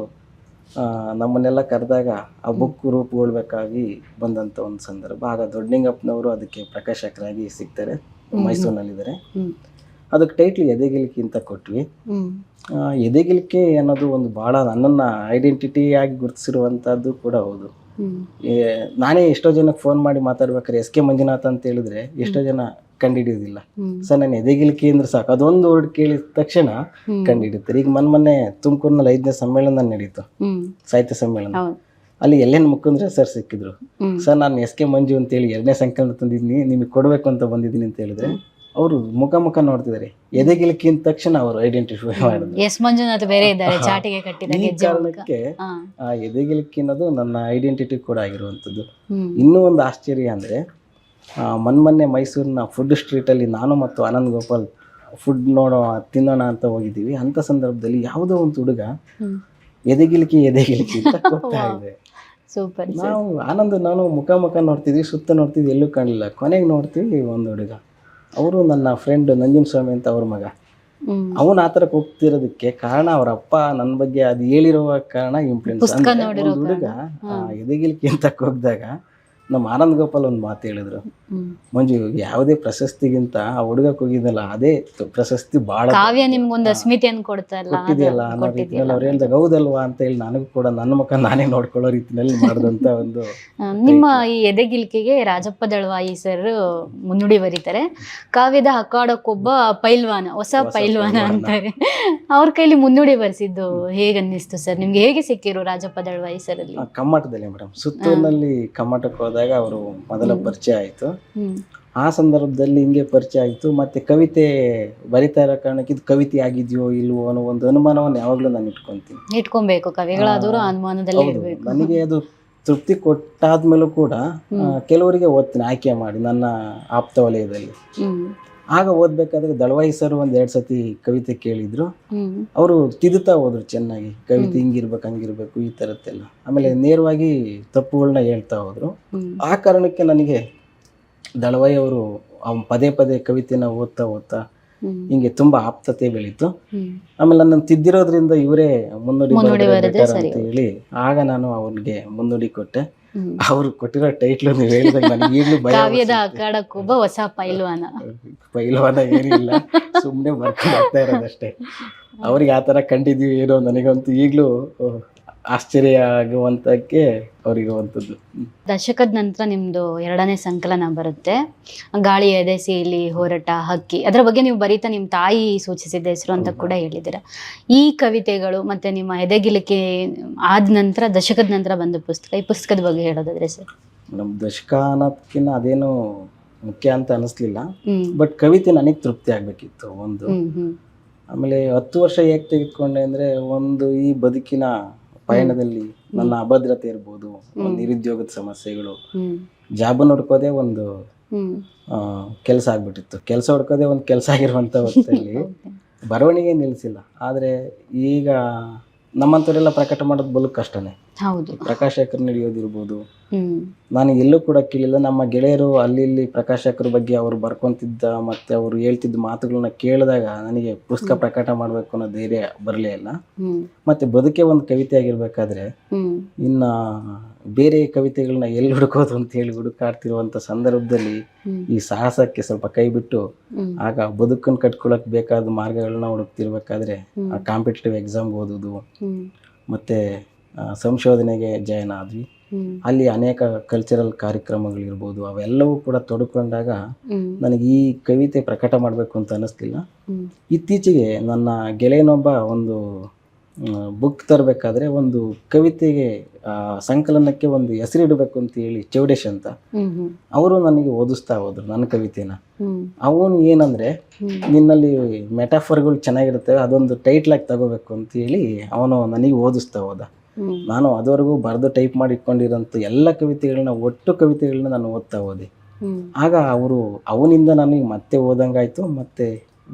Speaker 2: ನಮ್ಮನ್ನೆಲ್ಲ ಕರೆದಾಗ ಆ ಬುಕ್ ರೂಪುಗೊಳ್ಬೇಕಾಗಿ ಬಂದಂಥ ಒಂದು ಸಂದರ್ಭ. ಆಗ ದೊಡ್ಡಲಿಂಗಪ್ಪನವರು ಅದಕ್ಕೆ ಪ್ರಕಾಶಕರಾಗಿ ಸಿಗ್ತಾರೆ, ಮೈಸೂರಿನಲ್ಲಿದ್ದಾರೆ. ಅದಕ್ಕೆ ಟೈಟ್ಲ್ ಎದೆಗಿಲಿಕೆ ಅಂತ ಕೊಟ್ವಿ. ಎದೆಗಿಲಿಕೆ ಅನ್ನೋದು ಒಂದು ಭಾಳ ನನ್ನನ್ನು ಐಡೆಂಟಿಟಿಯಾಗಿ ಗುರುತಿಸಿರುವಂಥದ್ದು ಕೂಡ ಹೌದು. ನಾನೇ ಎಷ್ಟೋ ಜನಕ್ಕೆ ಫೋನ್ ಮಾಡಿ ಮಾತಾಡ್ಬೇಕಾದ್ರೆ SK ಮಂಜುನಾಥ್ ಅಂತ ಹೇಳಿದ್ರೆ ಎಷ್ಟೋ ಜನ ಕಂಡುಹಿಡಿಯೋದಿಲ್ಲ. ಸರ್ ನಾನು ಎದೆಗಿಲಿಕೆ ಅಂದ್ರೆ ಸಾಕು, ಅದೊಂದು ವರ್ಡ್ ಕೇಳಿದ ತಕ್ಷಣ ಕಂಡುಹಿಡಿತಾರೆ. ಈಗ ಮೊನ್ನೆ ತುಮಕೂರಿನಲ್ಲಿ 5ನೇ ಸಮ್ಮೇಳನ ನಡೀತು, ಸಾಹಿತ್ಯ ಸಮ್ಮೇಳನ. ಅಲ್ಲಿ ಎಲ್ಲೇನು ಮುಖಂದ್ರೆ ಸರ್ ಸಿಕ್ಕಿದ್ರು. ಸರ್ ನಾನು ಎಸ್ ಕೆ ಮಂಜು ಅಂತೇಳಿ 2ನೇ ಸಂಕಲನ ತಂದಿದ್ದೀನಿ, ನಿಮಗೆ ಕೊಡಬೇಕು ಅಂತ ಬಂದಿದ್ದೀನಿ ಅಂತ ಹೇಳಿದ್ರೆ ಅವರು ಮುಖ ನೋಡ್ತಿದ್ದಾರೆ. ಎದೆಗಿಲಕ್ಕಿಂತ ತಕ್ಷಣ ಅವರು ಐಡೆಂಟಿಫೈ ಮಾಡಿದ್ರು.
Speaker 1: ಎಸ್ ಮಂಜುನಾಥ್ ಬೇರೆ ಇದ್ದಾರೆ, ಚಾಟಿಗೆ ಕಟ್ಟಿದ
Speaker 2: ಈ ಕಾರಣಕ್ಕೆ ಆ ಎದೆಗಿಲಕ್ಕಿ ಅನ್ನೋದು ನನ್ನ ಐಡೆಂಟಿಟಿ ಕೂಡ ಆಗಿರುವಂಥದ್ದು. ಇನ್ನೂ ಒಂದು ಆಶ್ಚರ್ಯ ಅಂದರೆ ಮೊನ್ನೆ ಮೈಸೂರಿನ ಫುಡ್ ಸ್ಟ್ರೀಟಲ್ಲಿ ನಾನು ಮತ್ತು ಆನಂದ್ ಗೋಪಾಲ್ ಫುಡ್ ತಿನ್ನೋಣ ಅಂತ ಹೋಗಿದ್ದೀವಿ. ಅಂಥ ಸಂದರ್ಭದಲ್ಲಿ ಯಾವುದೋ ಒಂದು ಹುಡುಗ ಎದೆಗಿಲಕ್ಕಿ ಅಂತ ಹೋಗ್ತಾ ಇದೆ.
Speaker 1: ಸೂಪರ್.
Speaker 2: ನಾವು ಆನಂದ್ ನಾನು ಮುಖ ನೋಡ್ತಿದ್ವಿ, ಸುತ್ತ ನೋಡ್ತಿದ್ವಿ, ಎಲ್ಲೂ ಕಾಣಲಿಲ್ಲ. ಕೊನೆಗೆ ನೋಡ್ತೀವಿ ಒಂದು ಹುಡುಗ, ಅವರು ನನ್ನ ಫ್ರೆಂಡ್ ನಂಜನಸ್ವಾಮಿ ಅಂತ ಅವ್ರ ಮಗ. ಅವನು ಆ ಥರಕ್ಕೆ ಹೋಗ್ತಿರೋದಕ್ಕೆ ಕಾರಣ ಅವ್ರ ಅಪ್ಪ ನನ್ನ ಬಗ್ಗೆ ಅದು ಹೇಳಿರುವ ಕಾರಣ ಇನ್ಫ್ಲುಯೆನ್ಸ್. ಒಂದು ಹುಡುಗ ಎದೆಗಿಲಕ್ಕಿ ಅಂತ ಹೋಗಿದಾಗ ನಮ್ಮ ಆನಂದ್ ಗೋಪಾಲ್ ಒಂದು ಮಾತು ಹೇಳಿದ್ರು, ಮಂಜು ಯಾವುದೇ ಪ್ರಶಸ್ತಿಗಿಂತ ಆ ಹುಡುಗಕ್ಕೆ ಹೋಗಿದ್ದಲ್ಲ ಅದೇ ಪ್ರಶಸ್ತಿ ಬಹಳ
Speaker 1: ಕಾವ್ಯ ನಿಮ್ಗೊಂದು ಅಸ್ಮಿತೆಯನ್ನು ಕೊಡ್ತಿದೆಯಲ್ಲ
Speaker 2: ಅನ್ನೋ ರೀತಿಯಲ್ಲಿ ಅವ್ರು ಹೇಳಿದಾಗ ಹೌದಲ್ವಾ ಅಂತ ಹೇಳಿ ನನಗೂ ಕೂಡ ನನ್ನ ಮುಖ ನಾನೇ ನೋಡ್ಕೊಳ್ಳೋ ರೀತಿಯಲ್ಲಿ ಮಾಡಿದಂತ ಒಂದು.
Speaker 1: ನಿಮ್ಮ ಈ ಎದೆಗಿಲ್ಕಿಗೆ ರಾಜಪ್ಪ ದಳವಾಯಿ ಸರ್ ಮುನ್ನುಡಿ ಬರೀತಾರೆ. ಕಾವ್ಯದ ಅಖಾಡಕ್ಕೊಬ್ಬ ಪೈಲ್ವಾನ, ಹೊಸ ಪೈಲ್ವಾನ ಅಂತಾರೆ. ಅವ್ರ ಕೈಲಿ ಮುನ್ನುಡಿ ಬರೆಸಿದ್ದು ಹೇಗೆ ಅನ್ನಿಸ್ತು ಸರ್ ನಿಮ್ಗೆ? ಹೇಗೆ ಸಿಕ್ಕಿರು ರಾಜಪ್ಪ ದಳವಾಯಿ ಸರ್ ಅಲ್ಲಿ?
Speaker 2: ಕಮ್ಮಟದಲ್ಲಿ ಮೇಡಮ್, ಸುತ್ತೂರಿನಲ್ಲಿ ಕಮ್ಮಟಕ್ಕೆ ಹೋದಾಗ ಅವರು ಮೊದಲ ಪರಿಚಯ ಆಯಿತು. ಆ ಸಂದರ್ಭದಲ್ಲಿ ಹಿಂಗೆ ಪರಿಚಯ ಆಯಿತು. ಮತ್ತು ಕವಿತೆ ಬರಿತಾ ಇರೋ ಕಾರಣಕ್ಕೆ ಇದು ಕವಿತೆ ಆಗಿದೆಯೋ ಇಲ್ವೋ ಅನ್ನೋ ಒಂದು ಅನುಮಾನವನ್ನು ಯಾವಾಗಲೂ ನಾನು
Speaker 1: ಇಟ್ಕೊಬೇಕು. ಕವಿಗಳಾದರೂ ಅನುಮಾನದಲ್ಲೇ ಇರಬೇಕು.
Speaker 2: ನನಗೆ ಅದು ತೃಪ್ತಿ ಕೊಟ್ಟಾದ್ಮೇಲೂ ಕೂಡ ಕೆಲವರಿಗೆ ಓದ್ತೀನಿ ಆಯ್ಕೆ ಮಾಡಿ ನನ್ನ ಆಪ್ತ ವಲಯದಲ್ಲಿ. ಆಗ ಓದ್ಬೇಕಾದ್ರೆ ದಳವಾಯಿ ಸರ್ 1-2 ಸತಿ ಕವಿತೆ ಕೇಳಿದ್ರು. ಅವರು ತಿದ್ದುತ್ತಾ ಹೋದ್ರು ಚೆನ್ನಾಗಿ, ಕವಿತೆ ಹಿಂಗಿರ್ಬೇಕು ಹಂಗಿರ್ಬೇಕು ಈ ಥರದ್ದೆಲ್ಲ. ಆಮೇಲೆ ನೇರವಾಗಿ ತಪ್ಪುಗಳನ್ನ ಹೇಳ್ತಾ ಹೋದ್ರು. ಆ ಕಾರಣಕ್ಕೆ ನನಗೆ ದಳವಾಯಿ ಅವರು ಪದೇ ಕವಿತೆನ ಓದ್ತಾ ಹಿಂಗೆ ತುಂಬಾ ಆಪ್ತತೆ ಬೆಳೀತು. ಆಮೇಲೆ ನನ್ನ ತಿದ್ದಿರೋದ್ರಿಂದ ಇವರೇ ಮುನ್ನುಡಿ ಅಂತ ಹೇಳಿ ಆಗ ನಾನು ಅವ್ರಿಗೆ ಮುನ್ನುಡಿ ಕೊಟ್ಟೆ. ಅವ್ರು ಕೊಟ್ಟಿರೋ ಟೈಟ್ಲು ನೀವು ಹೇಳಿದಾಗ ನನಗೆ ಈಗಲೂ ಭಯ.
Speaker 1: ಕಾವ್ಯದ ಅಖಾಡಕ್ಕೊಬ್ಬ ಹೊಸ
Speaker 2: ಪೈಲ್ವಾನ ಏನಿಲ್ಲ, ಸುಮ್ಮನೆ ಬರ್ಕೊಂಡು ಹೋಗ್ತಾ ಇರೋದಷ್ಟೇ. ಅವ್ರಿಗೆ ಆ ಥರ ಕಂಡಿದ್ದೀವಿ ಏನೋ ನನಗಂತೂ ಈಗಲೂ ಆಶ್ಚರ್ಯ ಆಗುವಂತಕ್ಕೆ ಅವರಿರುವಂಥದ್ದು.
Speaker 1: ದಶಕದ ನಂತರ ನಿಮ್ದು 2ನೇ ಸಂಕಲನ ಬರುತ್ತೆ, ಗಾಳಿ ಎದೆ ಸೀಲಿ ಹೋರಾಟ ಹಕ್ಕಿ. ಅದರ ಬಗ್ಗೆ ನೀವು ಬರೀತಾ ನಿಮ್ಮ ತಾಯಿ ಸೂಚಿಸಿದ ಹೆಸರು ಅಂತ ಕೂಡ ಹೇಳಿದ್ದೀರಾ. ಈ ಕವಿತೆಗಳು ಮತ್ತೆ ನಿಮ್ಮ ಎದೆಗಿಲಿಕೆ ಆದ ನಂತರ, ದಶಕದ ನಂತರ ಬಂದ ಪುಸ್ತಕ, ಈ ಪುಸ್ತಕದ ಬಗ್ಗೆ ಹೇಳೋದಾದ್ರೆ ಸರ್?
Speaker 2: ನಮ್ಮ ದಶಕ ಅನ್ನೋದಕ್ಕಿಂತ ಅದೇನು ಮುಖ್ಯ ಅಂತ ಅನಿಸ್ಲಿಲ್ಲ, ಬಟ್ ಕವಿತೆ ನನಗೆ ತೃಪ್ತಿ ಆಗ್ಬೇಕಿತ್ತು ಒಂದು. ಆಮೇಲೆ 10 ವರ್ಷ ಹೇಗೆ ತೆಗೆದುಕೊಂಡೆ ಅಂದರೆ, ಒಂದು ಈ ಬದುಕಿನ ಪಯಣದಲ್ಲಿ ನನ್ನ ಅಭದ್ರತೆ ಇರ್ಬೋದು, ಒಂದು ನಿರುದ್ಯೋಗದ ಸಮಸ್ಯೆಗಳು, ಜಾಬ್ ಹುಡ್ಕೋದೇ ಒಂದು ಕೆಲಸ ಆಗ್ಬಿಟ್ಟಿತ್ತು. ಕೆಲಸ ಹುಡ್ಕೋದೇ ಒಂದು ಕೆಲಸ ಆಗಿರುವಂಥ ಹೊತ್ತಲ್ಲಿ ಬರವಣಿಗೆ ನಿಲ್ಲಿಸಿಲ್ಲ. ಆದರೆ ಈಗ ನಮ್ಮಂಥವರೆಲ್ಲ ಪ್ರಕಟ ಮಾಡೋದು ಬಲು ಕಷ್ಟನೇ. ಪ್ರಕಾಶಕರು ನಡೆಯೋದಿರ್ಬೋದು, ನಾನು ಎಲ್ಲೂ ಕೂಡ ಕೇಳಿಲ್ಲ. ನಮ್ಮ ಗೆಳೆಯರು ಅಲ್ಲಿ ಪ್ರಕಾಶಕರ ಬಗ್ಗೆ ಅವರು ಬರ್ಕೊಂತಿದ್ದ ಮತ್ತು ಅವರು ಹೇಳ್ತಿದ್ದ ಮಾತುಗಳನ್ನ ಕೇಳಿದಾಗ ನನಗೆ ಪುಸ್ತಕ ಪ್ರಕಟ ಮಾಡಬೇಕು ಅನ್ನೋ ಧೈರ್ಯ ಬರಲೇ ಇಲ್ಲ. ಮತ್ತು ಬದುಕೆ ಒಂದು ಕವಿತೆ ಆಗಿರ್ಬೇಕಾದ್ರೆ ಇನ್ನ ಬೇರೆ ಕವಿತೆಗಳನ್ನ ಎಲ್ಲಿ ಹುಡುಕೋದು ಅಂತ ಹೇಳಿ ಹುಡುಕಾಡ್ತಿರುವಂಥ ಸಂದರ್ಭದಲ್ಲಿ ಈ ಸಾಹಸಕ್ಕೆ ಸ್ವಲ್ಪ ಕೈ ಬಿಟ್ಟು ಆಗ ಬದುಕನ್ನು ಕಟ್ಕೊಳಕ್ ಬೇಕಾದ ಮಾರ್ಗಗಳನ್ನ ಹುಡುಕ್ತಿರ್ಬೇಕಾದ್ರೆ ಕಾಂಪಿಟೇಟಿವ್ ಎಕ್ಸಾಮ್ ಓದೋದು ಮತ್ತು ಸಂಶೋಧನೆಗೆ ಜಾಯ್ನ್ ಆದ್ವಿ. ಅಲ್ಲಿ ಅನೇಕ ಕಲ್ಚರಲ್ ಕಾರ್ಯಕ್ರಮಗಳಿರ್ಬೋದು, ಅವೆಲ್ಲವೂ ಕೂಡ ತೊಡ್ಕೊಂಡಾಗ ನನಗೆ ಈ ಕವಿತೆ ಪ್ರಕಟ ಮಾಡಬೇಕು ಅಂತ ಅನ್ನಿಸ್ಲಿಲ್ಲ. ಇತ್ತೀಚೆಗೆ ನನ್ನ ಗೆಳೆಯನೊಬ್ಬ ಒಂದು ಬುಕ್ ತರಬೇಕಾದ್ರೆ ಒಂದು ಕವಿತೆಗೆ ಸಂಕಲನಕ್ಕೆ ಒಂದು ಹೆಸರಿಡಬೇಕು ಅಂತ ಹೇಳಿ, ಚೌಡೇಶ್ ಅಂತ, ಅವರು ನನಗೆ ಓದಿಸ್ತಾ ಹೋದ್ರು ನನ್ನ ಕವಿತೆನ. ಅವನು ಏನಂದ್ರೆ, ನಿನ್ನಲ್ಲಿ ಮೆಟಾಫರ್ಗಳು ಚೆನ್ನಾಗಿರ್ತವೆ, ಅದೊಂದು ಟೈಟ್ಲಾಗಿ ತಗೋಬೇಕು ಅಂತ ಹೇಳಿ ಅವನು ನನಗೆ ಓದಿಸ್ತಾ ಹೋದ. ನಾನು ಅದುವರೆಗೂ ಬರೆದು ಟೈಪ್ ಮಾಡಿ ಇಟ್ಕೊಂಡಿರೋಂಥ ಎಲ್ಲ ಕವಿತೆಗಳನ್ನ, ಒಟ್ಟು ಕವಿತೆಗಳನ್ನ ನಾನು ಓದ್ತಾ ಹೋದೆ. ಆಗ ಅವನಿಂದ ನನಗೆ ಮತ್ತೆ ಓದಂಗಾಯ್ತು. ಮತ್ತೆ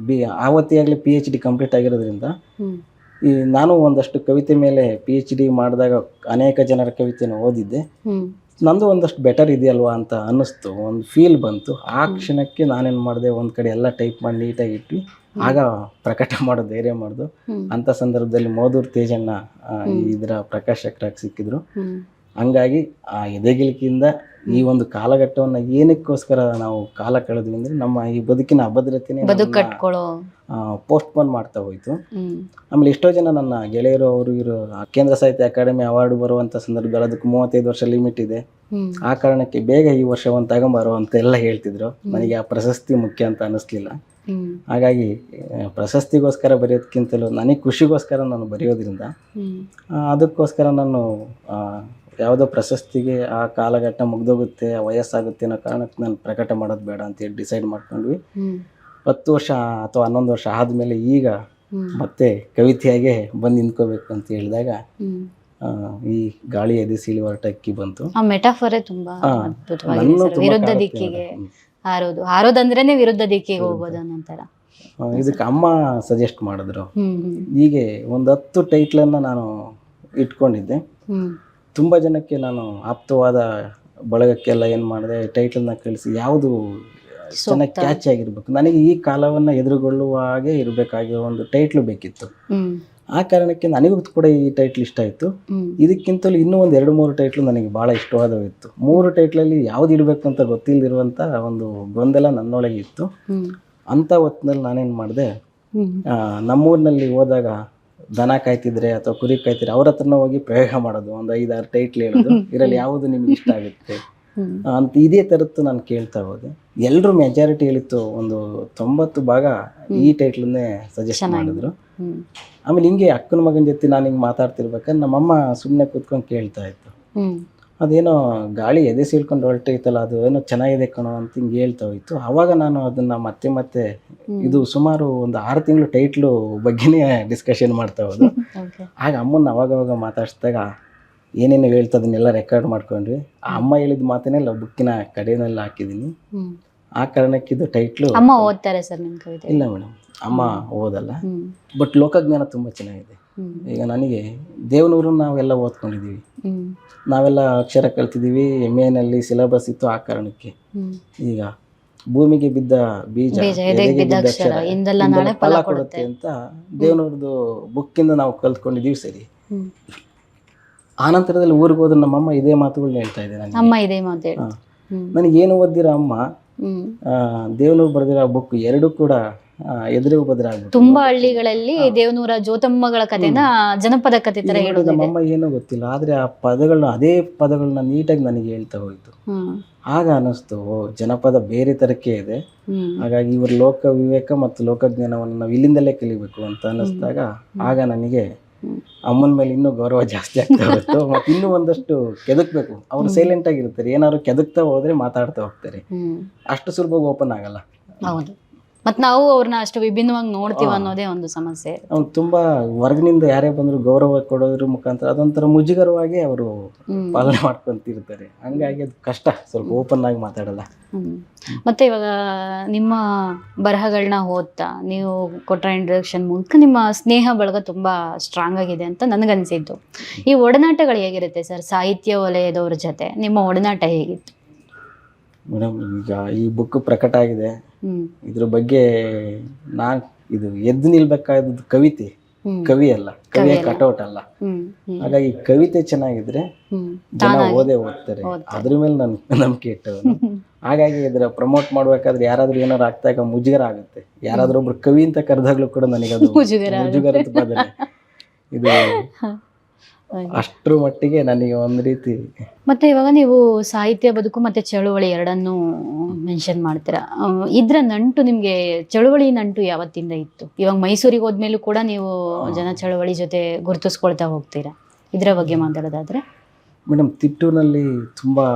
Speaker 2: ಆವತ್ತಿಯಾಗಲೇ PhD ಕಂಪ್ಲೀಟ್ ಆಗಿರೋದ್ರಿಂದ ನಾನು ಒಂದಷ್ಟು ಕವಿತೆ ಮೇಲೆ PhD ಮಾಡಿದಾಗ ಅನೇಕ ಜನರ ಕವಿತೆನ ಓದಿದ್ದೆ. ನಂದು ಒಂದಷ್ಟು ಬೆಟರ್ ಇದೆಯಲ್ವಾ ಅಂತ ಅನ್ನಿಸ್ತು, ಒಂದು ಫೀಲ್ ಬಂತು. ಆ ಕ್ಷಣಕ್ಕೆ ನಾನೇನು ಮಾಡಿದೆ, ಒಂದು ಕಡೆ ಎಲ್ಲ ಟೈಪ್ ಮಾಡಿ ನೀಟಾಗಿ ಇಟ್ವಿ. ಆಗ ಪ್ರಕಟ ಮಾಡೋ ಧೈರ್ಯ ಮಾಡ್ದು. ಅಂಥ ಸಂದರ್ಭದಲ್ಲಿ ಮೋದೂರ್ ತೇಜಣ್ಣ ಇದರ ಪ್ರಕಾಶಕರಾಗಿ ಸಿಕ್ಕಿದ್ರು. ಹಂಗಾಗಿ ಆ ಎದೆಗಿಲಿಕೆಯಿಂದ ಈ ಒಂದು ಕಾಲಘಟ್ಟವನ್ನು ಏನಕ್ಕೋಸ್ಕರ ನಾವು ಕಾಲ ಕಳೆದ್ವಿ ಅಂದರೆ, ನಮ್ಮ ಈ ಬದುಕಿನ ಅಭದ್ರತೆನೇ ಪೋಸ್ಟ್ಪೋನ್ ಮಾಡ್ತಾ ಹೋಯ್ತು. ಆಮೇಲೆ ಎಷ್ಟೋ ಜನ ನನ್ನ ಗೆಳೆಯರು ಅವರು ಇವರು ಕೇಂದ್ರ ಸಾಹಿತ್ಯ ಅಕಾಡೆಮಿ ಅವಾರ್ಡ್ ಬರುವಂಥ ಸಂದರ್ಭದಲ್ಲಿ ಅದಕ್ಕೆ 35 ವರ್ಷ ಲಿಮಿಟ್ ಇದೆ, ಆ ಕಾರಣಕ್ಕೆ ಬೇಗ ಈ ವರ್ಷ ಒಂದು ತಗೊಂಬರೋ ಅಂತ ಎಲ್ಲ ಹೇಳ್ತಿದ್ರು. ನನಗೆ ಆ ಪ್ರಶಸ್ತಿ ಮುಖ್ಯ ಅಂತ ಅನ್ನಿಸ್ಲಿಲ್ಲ. ಹಾಗಾಗಿ ಪ್ರಶಸ್ತಿಗೋಸ್ಕರ ಬರೆಯೋದಕ್ಕಿಂತಲೂ ನನಗೆ ಖುಷಿಗೋಸ್ಕರ ನಾನು ಬರೆಯೋದ್ರಿಂದ ಅದಕ್ಕೋಸ್ಕರ ನಾನು ಯಾವುದೋ ಪ್ರಶಸ್ತಿಗೆ ಆ ಕಾಲಘಟ್ಟ ಮುಗ್ದೋಗುತ್ತೆ, ವಯಸ್ಸಾಗುತ್ತೆ ಅನ್ನೋ ಕಾರಣಕ್ಕೆ ನಾನು ಪ್ರಕಟ ಮಾಡೋದು ಬೇಡ ಅಂತೇಳಿ ಡಿಸೈಡ್ ಮಾಡ್ಕೊಂಡ್ವಿ. 10 ವರ್ಷ ಅಥವಾ 11 ವರ್ಷ ಆದಮೇಲೆ ಈಗ ಮತ್ತೆ ಕವಿತೆಯಾಗೆ ಬಂದು ನಿಂತ್ಕೋಬೇಕು ಅಂತ ಹೇಳಿದಾಗ ಈ ಗಾಳಿ ಎದೆ ಸೀಳಿ ಹೊರಟ ಅಕ್ಕಿ ಬಂತು.
Speaker 1: ಆ ಮೆಟಾಫರೇ ತುಂಬಾ ಅದ್ಭುತವಾಗಿದೆ
Speaker 2: ನನ್ನೂ
Speaker 1: ಸರ್.
Speaker 2: ತುಂಬಾ
Speaker 1: ವಿರುದ್ಧ
Speaker 2: ಕಾಡುತ್ತೆ
Speaker 1: ದಿಕ್ಕಿಗೆ
Speaker 2: ಮೇಡಮ್.
Speaker 1: ಹಾರೋದಂದ್ರೇನೆ ವಿರುದ್ಧ ದಿಕ್ಕಿಗೆ ಹೋಗೋದು ಅನ್ನೋ ತರ.
Speaker 2: ಇದಕ್ಕೆ ಅಮ್ಮ ಸಜೆಸ್ಟ್ ಮಾಡಿದ್ರು. ಹೀಗೆ ಒಂದು 10 ಟೈಟ್ಲನ್ನು ನಾನು ಇಟ್ಕೊಂಡಿದ್ದೆ. ತುಂಬ ಜನಕ್ಕೆ ನಾನು ಆಪ್ತವಾದ ಬಳಗಕ್ಕೆಲ್ಲ ಏನು ಮಾಡಿದೆ, ಟೈಟಲ್ನ ಕಳಿಸಿ ಯಾವುದು ಚೆನ್ನಾಗಿ ಕ್ಯಾಚ್ ಆಗಿರ್ಬೇಕು, ನನಗೆ ಈ ಕಾಲವನ್ನು ಎದುರುಗೊಳ್ಳುವ ಹಾಗೆ ಇರಬೇಕಾಗಿರೋ ಒಂದು ಟೈಟ್ಲು ಬೇಕಿತ್ತು. ಆ ಕಾರಣಕ್ಕೆ ನನಗೂ ಕೂಡ ಈ ಟೈಟ್ಲ್ ಇಷ್ಟ ಆಯಿತು. ಇದಕ್ಕಿಂತಲೂ ಇನ್ನೂ ಒಂದು 2-3 ಟೈಟ್ಲು ನನಗೆ ಭಾಳ ಇಷ್ಟವಾದವಿತ್ತು. 3 ಟೈಟ್ಲಲ್ಲಿ ಯಾವ್ದು ಇಡಬೇಕು ಅಂತ ಗೊತ್ತಿಲ್ಲದಿರುವಂಥ ಒಂದು ಗೊಂದಲ ನನ್ನೊಳಗೆ ಇತ್ತು. ಅಂಥ ಹೊತ್ತಿನಲ್ಲಿ ನಾನೇನು ಮಾಡಿದೆ, ನಮ್ಮೂರಿನಲ್ಲಿ ಹೋದಾಗ ದನ ಕಾಯ್ತಿದ್ರೆ ಅಥವಾ ಕುರಿ ಕಾಯ್ತಿದ್ರೆ ಅವ್ರ ಹತ್ರನ ಹೋಗಿ ಪ್ರಯೋಗ ಮಾಡೋದು, ಒಂದು 5-6 ಟೈಟ್ಲ್ ಹೇಳೋದು, ಇದರಲ್ಲಿ ಯಾವುದು ನಿಮ್ಗೆ ಇಷ್ಟ ಆಗುತ್ತೆ ಅಂತ ಇದೇ ಥರದ್ದು ನಾನು ಕೇಳ್ತಾ ಹೋದೆ. ಎಲ್ಲರೂ ಮೆಜಾರಿಟಿ ಹೇಳಿತ್ತು, ಒಂದು 90 ಭಾಗ ಈ ಟೈಟ್ಲನ್ನೇ ಸಜೆಸ್ಟ್ ಮಾಡಿದ್ರು. ಆಮೇಲೆ ಹಿಂಗೆ ಅಕ್ಕನ ಮಗನ ಜೊತೆ ನಾನು ಹಿಂಗೆ ಮಾತಾಡ್ತಿರ್ಬೇಕಾದ್ರೆ ನಮ್ಮಮ್ಮ ಸುಮ್ಮನೆ ಕೂತ್ಕೊಂಡು ಕೇಳ್ತಾ ಇತ್ತು, ಅದೇನೋ ಗಾಳಿ ಎದೆ ಸೀಳ್ಕೊಂಡು ಹೊರಟೈತಲ್ಲ, ಅದು ಏನೋ ಚೆನ್ನಾಗಿದೆ ಕಣೋ ಅಂತ ಹಿಂಗೆ ಹೇಳ್ತಾ ಹೋಯ್ತು. ಆವಾಗ ನಾನು ಅದನ್ನು ಮತ್ತೆ ಇದು ಸುಮಾರು ಒಂದು 6 ತಿಂಗಳು ಟೈಟ್ಲು ಬಗ್ಗೆನೇ ಡಿಸ್ಕಷನ್ ಮಾಡ್ತಾ ಹೋದು. ಆಗ ಅಮ್ಮನ ಅವಾಗವಾಗ ಮಾತಾಡಿಸಿದಾಗ ಏನೇನು ಹೇಳ್ತಾ ಅದನ್ನೆಲ್ಲ ರೆಕಾರ್ಡ್ ಮಾಡ್ಕೊಂಡ್ವಿ. ಆ ಅಮ್ಮ ಹೇಳಿದ ಮಾತನ್ನೆಲ್ಲ ಬುಕ್ಕಿನ ಕಡೆನೆಲ್ಲ ಹಾಕಿದ್ದೀನಿ. ಆ ಕಾರಣಕ್ಕಿದು ಟೈಟ್ಲು.
Speaker 1: ಅಮ್ಮ ಓದ್ತಾರೆ ಸರ್ ನಿಮ್ಮ ಕವಿತೆ?
Speaker 2: ಇಲ್ಲ ಮೇಡಮ್, ಅಮ್ಮ ಓದಲ್ಲ, ಬಟ್ ಲೋಕಜ್ಞಾನ ತುಂಬ ಚೆನ್ನಾಗಿದೆ. ಈಗ ನನಗೆ ದೇವನೂರನ್ನ ನಾವೆಲ್ಲ ಓದ್ಕೊಂಡಿದ್ದೀವಿ, ನಾವೆಲ್ಲ ಅಕ್ಷರ ಕಲ್ತಿದ್ದೀವಿ, MA ಸಿಲೆಬಸ್ ಇತ್ತು. ಆ ಕಾರಣಕ್ಕೆ ಈಗ ಭೂಮಿಗೆ ಬಿದ್ದ ಬೀಜ ಎದೆಗೆ ಬಿದ್ದ ಅಕ್ಷರ ಇಂದೆಲ್ಲ ಫಲ ಕೊಡುತ್ತೆ ಅಂತ ದೇವನೂರದು ಬುಕ್ಕಿಂದ ನಾವು ಕಲ್ತ್ಕೊಂಡಿದ್ದೀವಿ. ಸರಿ, ಆನಂತರದಲ್ಲಿ ಊರಿಗೆ ಹೋದ್ರೆ ನಮ್ಮಮ್ಮ ಇದೇ ಮಾತುಗಳನ್ನ ಹೇಳ್ತಾ ಇದೆ ನನಗೆ. ನನಗೇನು ಓದಿರೋ ಅಮ್ಮ ದೇವನೂರು ಬರೆದಿರೋ ಬುಕ್ ಎರಡೂ ಕೂಡ ಎದುರಿಗೂ ಬದಲಾಗ್ಬಿಟ್ಟು
Speaker 1: ತುಂಬಾ ಹಳ್ಳಿಗಳಲ್ಲಿ ದೇವನೂರ ಜ್ಯೋತಮ್ಮಗಳ ಕಥೆನ ಜನಪದ ಕಥೆ ತರ ಹೇಳೋದು.
Speaker 2: ನಮ್ಮಮ್ಮ ಏನೋ ಗೊತ್ತಿಲ್ಲ, ಆದ್ರೆ ಆ ಪದಗಳನ್ನ ಅದೇ ಪದಗಳನ್ನ ನೀಟಾಗಿ ನನಗೆ ಹೇಳ್ತಾ ಹೋಯ್ತು. ಆಗ ಅನ್ನಿಸ್ತು, ಜನಪದ ಬೇರೆ ತರಕ್ಕೆ ಇದೆ, ಹಾಗಾಗಿ ಇವ್ರ ಲೋಕ ವಿವೇಕ ಮತ್ತು ಲೋಕಜ್ಞಾನವನ್ನು ನಾವು ಇಲ್ಲಿಂದಲೇ ಕಲಿಬೇಕು ಅಂತ ಅನ್ನಿಸ್ದಾಗ ಆಗ ನನಗೆ ಅಮ್ಮನ ಮೇಲೆ ಇನ್ನೂ ಗೌರವ ಜಾಸ್ತಿ ಆಗ್ತಾ ಹೋಯ್ತು. ಮತ್ತೆ ಇನ್ನೂ ಒಂದಷ್ಟು ಕೆದಕ್ಬೇಕು. ಅವ್ರು ಸೈಲೆಂಟ್ ಆಗಿರ್ತಾರೆ, ಏನಾದ್ರು ಕೆದಕ್ತಾ ಹೋದ್ರೆ ಮಾತಾಡ್ತಾ ಹೋಗ್ತಾರೆ, ಅಷ್ಟು ಸುಲಭವಾಗಿ ಓಪನ್ ಆಗಲ್ಲ.
Speaker 1: ಹೌದು, ಮತ್ತು ನಾವು ಅವ್ರನ್ನ ಅಷ್ಟು ವಿಭಿನ್ನವಾಗಿ ನೋಡ್ತೀವಿ ಅನ್ನೋದೇ ಒಂದು ಸಮಸ್ಯೆ.
Speaker 2: ಅವ್ರು ತುಂಬ ಹೊರಗಿನಿಂದ ಯಾರೇ ಬಂದರೂ ಗೌರವ ಕೊಡೋದ್ರ ಮುಖಾಂತರ ಅದೊಂಥರ ಮುಜುಗರವಾಗಿ ಅವರು ಪಾಲನೆ ಮಾಡ್ಕೊಂತಿರ್ತಾರೆ. ಹಂಗಾಗಿ ಅದು ಕಷ್ಟ, ಸ್ವಲ್ಪ ಓಪನ್ ಆಗಿ ಮಾತಾಡಲ್ಲ.
Speaker 1: ಮತ್ತು ಇವಾಗ ನಿಮ್ಮ ಬರಹಗಳನ್ನ ಓದ್ತಾ ನೀವು ಕೊಟ್ಟ ಇಂಟ್ರಡಕ್ಷನ್ ಮೂಲಕ ನಿಮ್ಮ ಸ್ನೇಹ ಬಳಗ ತುಂಬ ಸ್ಟ್ರಾಂಗ್ ಆಗಿದೆ ಅಂತ ನನಗನ್ಸಿದ್ದು. ಈ ಒಡನಾಟಗಳು ಹೇಗಿರುತ್ತೆ ಸರ್? ಸಾಹಿತ್ಯ ವಲಯದವ್ರ ಜೊತೆ ನಿಮ್ಮ ಒಡನಾಟ ಹೇಗಿತ್ತು?
Speaker 2: ಮೇಡಮ್, ಈಗ ಈ ಬುಕ್ ಪ್ರಕಟ ಆಗಿದೆ, ಇದ್ರ ಬಗ್ಗೆ ಇದು ಎದ್ದು ನಿಲ್ಬೇಕಾದ ಕವಿತೆ, ಕವಿ ಅಲ್ಲ, ಕವಿಯ ಕಟೌಟ್ ಅಲ್ಲ. ಹಾಗಾಗಿ ಕವಿತೆ ಚೆನ್ನಾಗಿದ್ರೆ ಜನ ಓದ್ತಾರೆ, ಅದ್ರ ಮೇಲೆ ನನ್ ನಂಬಿಕೆ ಇಟ್ಟವನು. ಹಾಗಾಗಿ ಇದರ ಪ್ರಮೋಟ್ ಮಾಡ್ಬೇಕಾದ್ರೆ ಯಾರಾದ್ರೂ ಏನಾರು ಆಗ್ತಾಗ ಮುಜುಗರ ಆಗುತ್ತೆ. ಯಾರಾದ್ರೂ ಒಬ್ರು ಕವಿ ಅಂತ ಕರೆದಾಗ್ಲೂ ಕೂಡ ನನಗದು ಮುಜುಗರದ ಬದನೆ. ಇದು ಅಷ್ಟರ ಮಟ್ಟಿಗೆ ನನಗೆ ಒಂದು ರೀತಿ.
Speaker 1: ಮತ್ತೆ ಇವಾಗ ನೀವು ಸಾಹಿತ್ಯ ಬದುಕು ಮತ್ತೆ ಚಳುವಳಿ ಎರಡನ್ನೂ ಮೆನ್ಷನ್ ಮಾಡ್ತೀರಾ. ಇದ್ರ ನಂಟು ನಿಮ್ಗೆ, ಚಳುವಳಿ ನಂಟು ಯಾವತ್ತಿಂದ ಇತ್ತು? ಇವಾಗ ಮೈಸೂರಿಗೆ ಹೋದ್ಮೇಲೂ ಕೂಡ ನೀವು ಜನ ಚಳುವಳಿ ಜೊತೆ ಗುರುತಿಸ್ಕೊಳ್ತಾ ಹೋಗ್ತೀರಾ. ಇದ್ರ ಬಗ್ಗೆ ಮಾತಾಡೋದಾದ್ರೆ
Speaker 2: ಮೇಡಮ್, ತಿಟ್ಟೂರಿನಲ್ಲಿ ತುಂಬಾ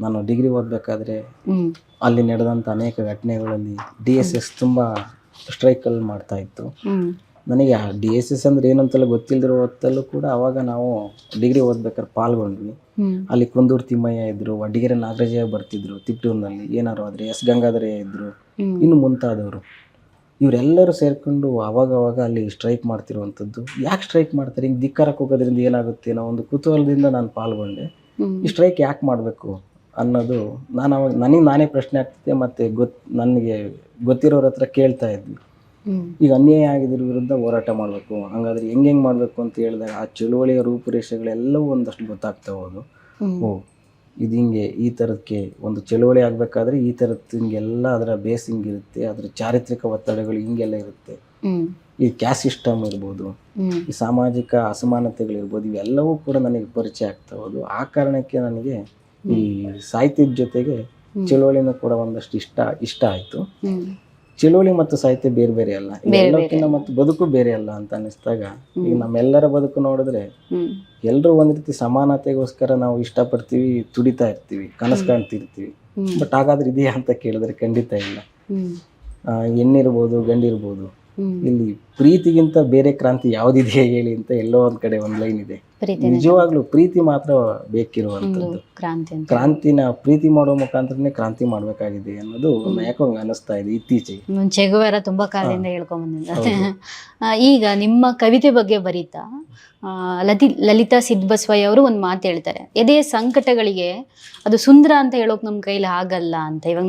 Speaker 2: ನಾನು ಡಿಗ್ರಿ ಓದಬೇಕಾದ್ರೆ ಅಲ್ಲಿ ನಡೆದಂಥ ಅನೇಕ ಘಟನೆಗಳಲ್ಲಿ DSS ತುಂಬಾ ಸ್ಟ್ರೈಕಲ್ಲಿ ಮಾಡ್ತಾ ಇತ್ತು. ನನಗೆ ಆ DSS ಅಂದ್ರೆ ಏನಂತೆಲ್ಲ ಗೊತ್ತಿಲ್ಲದಿರೋ ಹೊತ್ತಲ್ಲೂ ಕೂಡ ಅವಾಗ ನಾವು ಡಿಗ್ರಿ ಓದ್ಬೇಕಾದ್ರೆ ಪಾಲ್ಗೊಂಡ್ವಿ. ಅಲ್ಲಿ ಕುಂದೂರು ತಿಮ್ಮಯ್ಯ ಇದ್ರು, ವಡ್ಡಿಗೆರೆ ನಾಗರಾಜಯ್ಯ ಬರ್ತಿದ್ರು ತಿಟ್ಟೂರಿನಲ್ಲಿ, ಏನಾರು ಆದರೆ S ಗಂಗಾಧರಯ್ಯ ಇದ್ರು, ಇನ್ನು ಮುಂತಾದವರು. ಇವರೆಲ್ಲರೂ ಸೇರ್ಕೊಂಡು ಅವಾಗವಾಗ ಅಲ್ಲಿ ಸ್ಟ್ರೈಕ್ ಮಾಡ್ತಿರುವಂಥದ್ದು. ಯಾಕೆ ಸ್ಟ್ರೈಕ್ ಮಾಡ್ತಾರೆ, ಹಿಂಗೆ ಧಿಕ್ಕಾರಕ್ಕೆ ಹೋಗೋದ್ರಿಂದ ಏನಾಗುತ್ತೆ ಅನ್ನೋ ಒಂದು ಕುತೂಹಲದಿಂದ ನಾನು ಪಾಲ್ಗೊಂಡೆ. ಈ ಸ್ಟ್ರೈಕ್ ಯಾಕೆ ಮಾಡಬೇಕು ಅನ್ನೋದು ನಾನು ಅವಾಗ ನನಗೆ ನಾನೇ ಪ್ರಶ್ನೆ ಆಗ್ತಿದ್ದೆ, ಮತ್ತು ನನಗೆ ಗೊತ್ತಿರೋರ ಹತ್ರ ಕೇಳ್ತಾ ಇದ್ವಿ. ಈಗ ಅನ್ಯಾಯ ಆಗಿದ್ರ ವಿರುದ್ಧ ಹೋರಾಟ ಮಾಡಬೇಕು, ಹಂಗಾದ್ರೆ ಹೆಂಗೆ ಮಾಡಬೇಕು ಅಂತ ಹೇಳಿದಾಗ ಆ ಚಳುವಳಿಯ ರೂಪುರೇಷೆಗಳೆಲ್ಲವೂ ಒಂದಷ್ಟು ಗೊತ್ತಾಗ್ತಾ ಹೋದು. ಇದು ಹಿಂಗೆ ಈ ಥರಕ್ಕೆ ಒಂದು ಚಳುವಳಿ ಆಗಬೇಕಾದ್ರೆ ಈ ಥರದ್ದು ಹಿಂಗೆಲ್ಲ ಅದರ ಬೇಸ್ ಹಿಂಗಿರುತ್ತೆ, ಅದರ ಚಾರಿತ್ರಿಕ ಒತ್ತಡಗಳು ಹಿಂಗೆಲ್ಲ ಇರುತ್ತೆ. ಈ ಕ್ಯಾಸ್ಟ್ ಸಿಸ್ಟಮ್ ಇರ್ಬೋದು, ಈ ಸಾಮಾಜಿಕ ಅಸಮಾನತೆಗಳಿರ್ಬೋದು, ಇವೆಲ್ಲವೂ ಕೂಡ ನನಗೆ ಪರಿಚಯ ಆಗ್ತಾ ಹೋದು. ಆ ಕಾರಣಕ್ಕೆ ನನಗೆ ಈ ಸಾಹಿತ್ಯದ ಜೊತೆಗೆ ಚಳುವಳಿನೂ ಕೂಡ ಒಂದಷ್ಟು ಇಷ್ಟ ಆಯಿತು. ಚಳುವಳಿ ಮತ್ತು ಸಾಹಿತ್ಯ ಬೇರೆ ಬೇರೆ ಅಲ್ಲ, ಎಲ್ಲಕ್ಕಿಂತ ಮತ್ತು ಬದುಕು ಬೇರೆ ಅಲ್ಲ ಅಂತ ಅನಿಸ್ದಾಗ ಈಗ ನಮ್ಮೆಲ್ಲರ ಬದುಕು ನೋಡಿದ್ರೆ ಎಲ್ಲರೂ ಒಂದ್ ರೀತಿ ಸಮಾನತೆಗೋಸ್ಕರ ನಾವು ಇಷ್ಟಪಡ್ತೀವಿ, ತುಡಿತಾ ಇರ್ತೀವಿ, ಕನಸು ಕಾಣ್ತಿರ್ತೀವಿ. ಬಟ್ ಹಾಗಾದ್ರೆ ಇದೆಯಾ ಅಂತ ಕೇಳಿದ್ರೆ ಖಂಡಿತ ಇಲ್ಲ. ಹೆಣ್ಣಿರ್ಬೋದು, ಗಂಡಿರ್ಬೋದು, ಇಲ್ಲಿ ಪ್ರೀತಿಗಿಂತ ಬೇರೆ ಕ್ರಾಂತಿ ಯಾವ್ದಿದೆ ಹೇಳಿ ಅಂತ ಎಲ್ಲೋ ಒಂದ್ ಕಡೆ ಒಂದ್ ಲೈನ್ ಇದೆ. ನಿಜವಾಗ್ಲೂ ಪ್ರೀತಿ ಮಾತ್ರ ಬೇಕಿರುವಂತದ್ದು. ಕ್ರಾಂತಿನ ಪ್ರೀತಿ ಮಾಡೋ ಮುಖಾಂತರನೇ ಕ್ರಾಂತಿ ಮಾಡ್ಬೇಕಾಗಿದೆ ಅನ್ನೋದು ಯಾಕೋ ಅನಿಸ್ತಾ ಇದೆ ಇತ್ತೀಚೆಗೆ.
Speaker 1: ಚೆಗುವೇರ ತುಂಬಾ ಕಾಲದಿಂದ ಹೇಳ್ಕೊಂಡ್ ಬಂದಿದ್ದಾರೆ. ಈಗ ನಿಮ್ಮ ಕವಿತೆ ಬಗ್ಗೆ ಬರೀತಾ ಲಲಿತಾ ಸಿದ್ಬಸ್ವಯ್ಯ ಅವರು ಒಂದು ಮಾತು ಹೇಳ್ತಾರೆ, ಎದೆಯ ಸಂಕಟಗಳಿಗೆ ಅದು ಸುಂದರ ಅಂತ ಹೇಳೋಕೆ ನಮ್ಮ ಕೈಲಿ ಆಗಲ್ಲ ಅಂತ. ಇವಾಗ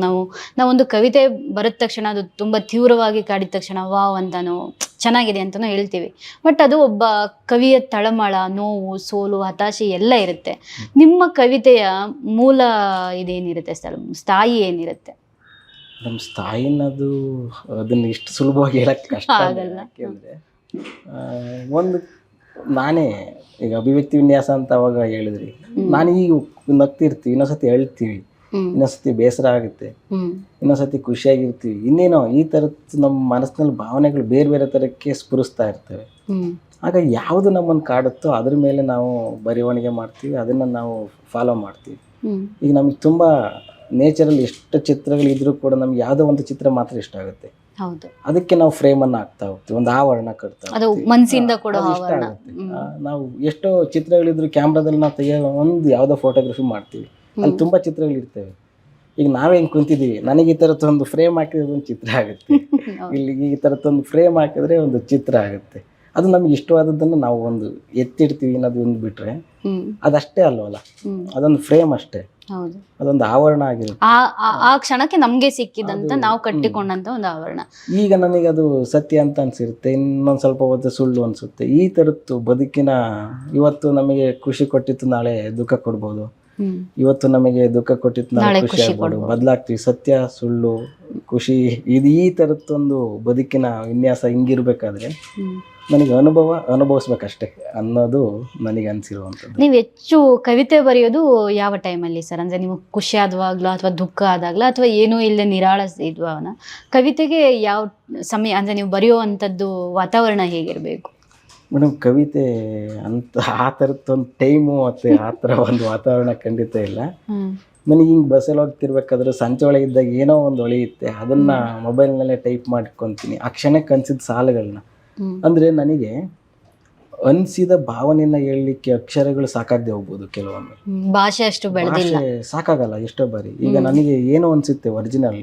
Speaker 1: ನಾವೊಂದು ಕವಿತೆ ಬರೆದ ತಕ್ಷಣ ಅದು ತುಂಬ ತೀವ್ರವಾಗಿ ಕಾಡಿದ ತಕ್ಷಣ ವಾವ್ ಅಂತಾನೋ ಚೆನ್ನಾಗಿದೆ ಅಂತನೋ ಹೇಳ್ತೀವಿ. ಬಟ್ ಅದು ಒಬ್ಬ ಕವಿಯ ತಳಮಳ, ನೋವು, ಸೋಲು, ಹತಾಶೆ ಎಲ್ಲ ಇರುತ್ತೆ. ನಿಮ್ಮ ಕವಿತೆಯ ಮೂಲ ಇದೇನಿರುತ್ತೆ, ಸ್ಥಾಯಿ ಏನಿರುತ್ತೆ?
Speaker 2: ನಮ್ಮ ಸ್ಥಾಯಿ ಅನ್ನೋದು ಅದನ್ನ ಇಷ್ಟು ಸುಲಭವಾಗಿ ಹೇಳಕ್ ಕಷ್ಟ ಆಗಲ್ಲ. ಯಾಕೆಂದ್ರೆ ಒಂದು ನಾನೇ ಈಗ ಅಭಿವ್ಯಕ್ತಿ ವಿನ್ಯಾಸ ಅಂತ ಅವಾಗ ಹೇಳಿದ್ರಿ, ನಾನು ಈಗ ನಗ್ತಿರ್ತೀವಿ, ಇನ್ನೊಂದ್ಸತಿ ಹೇಳ್ತೀವಿ, ಇನ್ನೊಂದ್ಸತಿ ಬೇಸರ ಆಗುತ್ತೆ, ಇನ್ನೊಂದ್ಸತಿ ಖುಷಿಯಾಗಿರ್ತೀವಿ, ಇನ್ನೇನೋ ಈ ಥರದ್ದು ನಮ್ಮ ಮನಸ್ಸಿನಲ್ಲಿ ಭಾವನೆಗಳು ಬೇರೆ ಬೇರೆ ಥರಕ್ಕೆ ಸ್ಫುರಿಸ್ತಾ ಇರ್ತವೆ. ಆಗ ಯಾವುದು ನಮ್ಮನ್ನು ಕಾಡುತ್ತೋ ಅದ್ರ ಮೇಲೆ ನಾವು ಬರವಣಿಗೆ ಮಾಡ್ತೀವಿ, ಅದನ್ನು ನಾವು ಫಾಲೋ ಮಾಡ್ತೀವಿ. ಈಗ ನಮ್ಗೆ ತುಂಬ ನೇಚರಲ್ಲಿ ಎಷ್ಟು ಚಿತ್ರಗಳಿದ್ರೂ ಕೂಡ ನಮ್ಗೆ ಯಾವುದೋ ಒಂದು ಚಿತ್ರ ಮಾತ್ರ ಇಷ್ಟ ಆಗುತ್ತೆ. ಅದಕ್ಕೆ ನಾವು ಫ್ರೇಮ್ ಅನ್ನು ಹಾಕ್ತಾ ಹೋಗ್ತೀವಿ, ಒಂದು ಆವರಣ ಕಟ್ತಾ
Speaker 1: ಮನಸ್ಸಿಂದ ಕೂಡ
Speaker 2: ಇಷ್ಟ ಆಗುತ್ತೆ. ನಾವು ಎಷ್ಟೋ ಚಿತ್ರಗಳಿದ್ರು ಕ್ಯಾಮ್ರಾದಲ್ಲಿ ನಾವು ತೆಗೆಯೋ ಒಂದು ಯಾವುದೋ ಫೋಟೋಗ್ರಫಿ ಮಾಡ್ತೀವಿ, ಅಲ್ಲಿ ತುಂಬಾ ಚಿತ್ರಗಳಿರ್ತವೆ. ಈಗ ನಾವೇ ಹೆಂಗೆ ಕುಂತಿದ್ದೀವಿ, ನನಗೆ ಈ ಥರದ್ದೊಂದು ಫ್ರೇಮ್ ಹಾಕಿದ್ರೆ ಒಂದು ಚಿತ್ರ ಆಗುತ್ತೆ, ಇಲ್ಲಿಗೆ ಈ ಥರದ್ದೊಂದು ಫ್ರೇಮ್ ಹಾಕಿದ್ರೆ ಒಂದು ಚಿತ್ರ ಆಗುತ್ತೆ. ಅದು ನಮ್ಗೆ ಇಷ್ಟವಾದದ್ದನ್ನು ನಾವು ಒಂದು ಎತ್ತಿಡ್ತೀವಿ ಅನ್ನೋದು ಒಂದು ಬಿಟ್ರೆ ಅದಷ್ಟೇ ಅಲ್ವಲ್ಲ, ಅದೊಂದು ಫ್ರೇಮ್ ಅಷ್ಟೇ, ಅದೊಂದು ಆವರಣ ಆಗಿರುತ್ತೆ.
Speaker 1: ಆ ಕ್ಷಣಕ್ಕೆ ನಮ್ಗೆ ಸಿಕ್ಕಿದಂತ ನಾವು ಕಟ್ಟಿಕೊಂಡಂತ ಒಂದು ಆವರಣ.
Speaker 2: ಈಗ ನನಗೆ ಅದು ಸತ್ಯ ಅಂತ ಅನ್ಸಿರುತ್ತೆ, ಇನ್ನೊಂದು ಸ್ವಲ್ಪ ಹೊತ್ತು ಸುಳ್ಳು ಅನ್ಸುತ್ತೆ. ಈ ಥರದ್ದು ಬದುಕಿನ ಇವತ್ತು ನಮಗೆ ಖುಷಿ ಕೊಟ್ಟಿತ್ತು, ನಾಳೆ ದುಃಖ ಕೊಡ್ಬೋದು. ಇವತ್ತು ನಮಗೆ ದುಃಖ ಕೊಟ್ಟಿತ್ತು, ನಾಳೆ ಖುಷಿ ಆಗ್ಬೋದು. ಬದಲಾಗ್ತೀವಿ. ಸತ್ಯ, ಸುಳ್ಳು, ಖುಷಿ, ಇದು ಈ ಥರದ್ದೊಂದು ಬದುಕಿನ ವಿನ್ಯಾಸ ಹಿಂಗಿರ್ಬೇಕಾದ್ರೆ ನನಗೆ ಅನುಭವಿಸ್ಬೇಕಷ್ಟೇ ಅನ್ನೋದು ನನಗೆ ಅನಿಸಿರುವಂಥದ್ದು.
Speaker 1: ನೀವು ಹೆಚ್ಚು ಕವಿತೆ ಬರೆಯೋದು ಯಾವ ಟೈಮಲ್ಲಿ ಸರ್? ಅಂದರೆ ನಿಮಗೆ ಖುಷಿ ಆದವಾಗ್ಲೋ ಅಥವಾ ದುಃಖ ಆದಾಗ್ಲೋ ಅಥವಾ ಏನೂ ಇಲ್ಲದೆ ನಿರಾಳ ಇದ್ವಾನ ಕವಿತೆಗೆ ಯಾವ ಸಮಯ, ಅಂದರೆ ನೀವು ಬರೆಯುವಂಥದ್ದು ವಾತಾವರಣ ಹೇಗಿರಬೇಕು?
Speaker 2: ಮೇಡಮ್, ಕವಿತೆ ಅಂತ ಆ ಥರದ್ದೊಂದು ಟೈಮು ಮತ್ತು ಆ ಥರ ಒಂದು ವಾತಾವರಣ ಖಂಡಿತ ಇಲ್ಲ. ನನಗೆ ಹಿಂಗೆ ಬಸ್ಸಲ್ಲಿ ಹೋಗ್ತಿರ್ಬೇಕಾದ್ರೆ ಸಂಚೆ ಒಳಗಿದ್ದಾಗ ಏನೋ ಒಂದು ಹೊಳೆಯುತ್ತೆ, ಅದನ್ನು ಮೊಬೈಲ್ನಲ್ಲೇ ಟೈಪ್ ಮಾಡ್ಕೊತೀನಿ ಆ ಕ್ಷಣಕ್ಕೆ ಅನಿಸಿದ ಸಾಲುಗಳನ್ನ. ಅಂದರೆ ನನಗೆ ಅನಿಸಿದ ಭಾವನೆಯನ್ನ ಹೇಳಲಿಕ್ಕೆ ಅಕ್ಷರಗಳು ಸಾಕಾಗದೆ ಹೋಗ್ಬೋದು ಕೆಲವೊಮ್ಮೆ,
Speaker 1: ಭಾಷೆ ಅಷ್ಟು ಬೆಳೆದಿಲ್ಲ,
Speaker 2: ಸಾಕಾಗಲ್ಲ ಎಷ್ಟೋ ಬಾರಿ. ಈಗ ನನಗೆ ಏನೋ ಅನಿಸುತ್ತೆ ಒರಿಜಿನಲ್,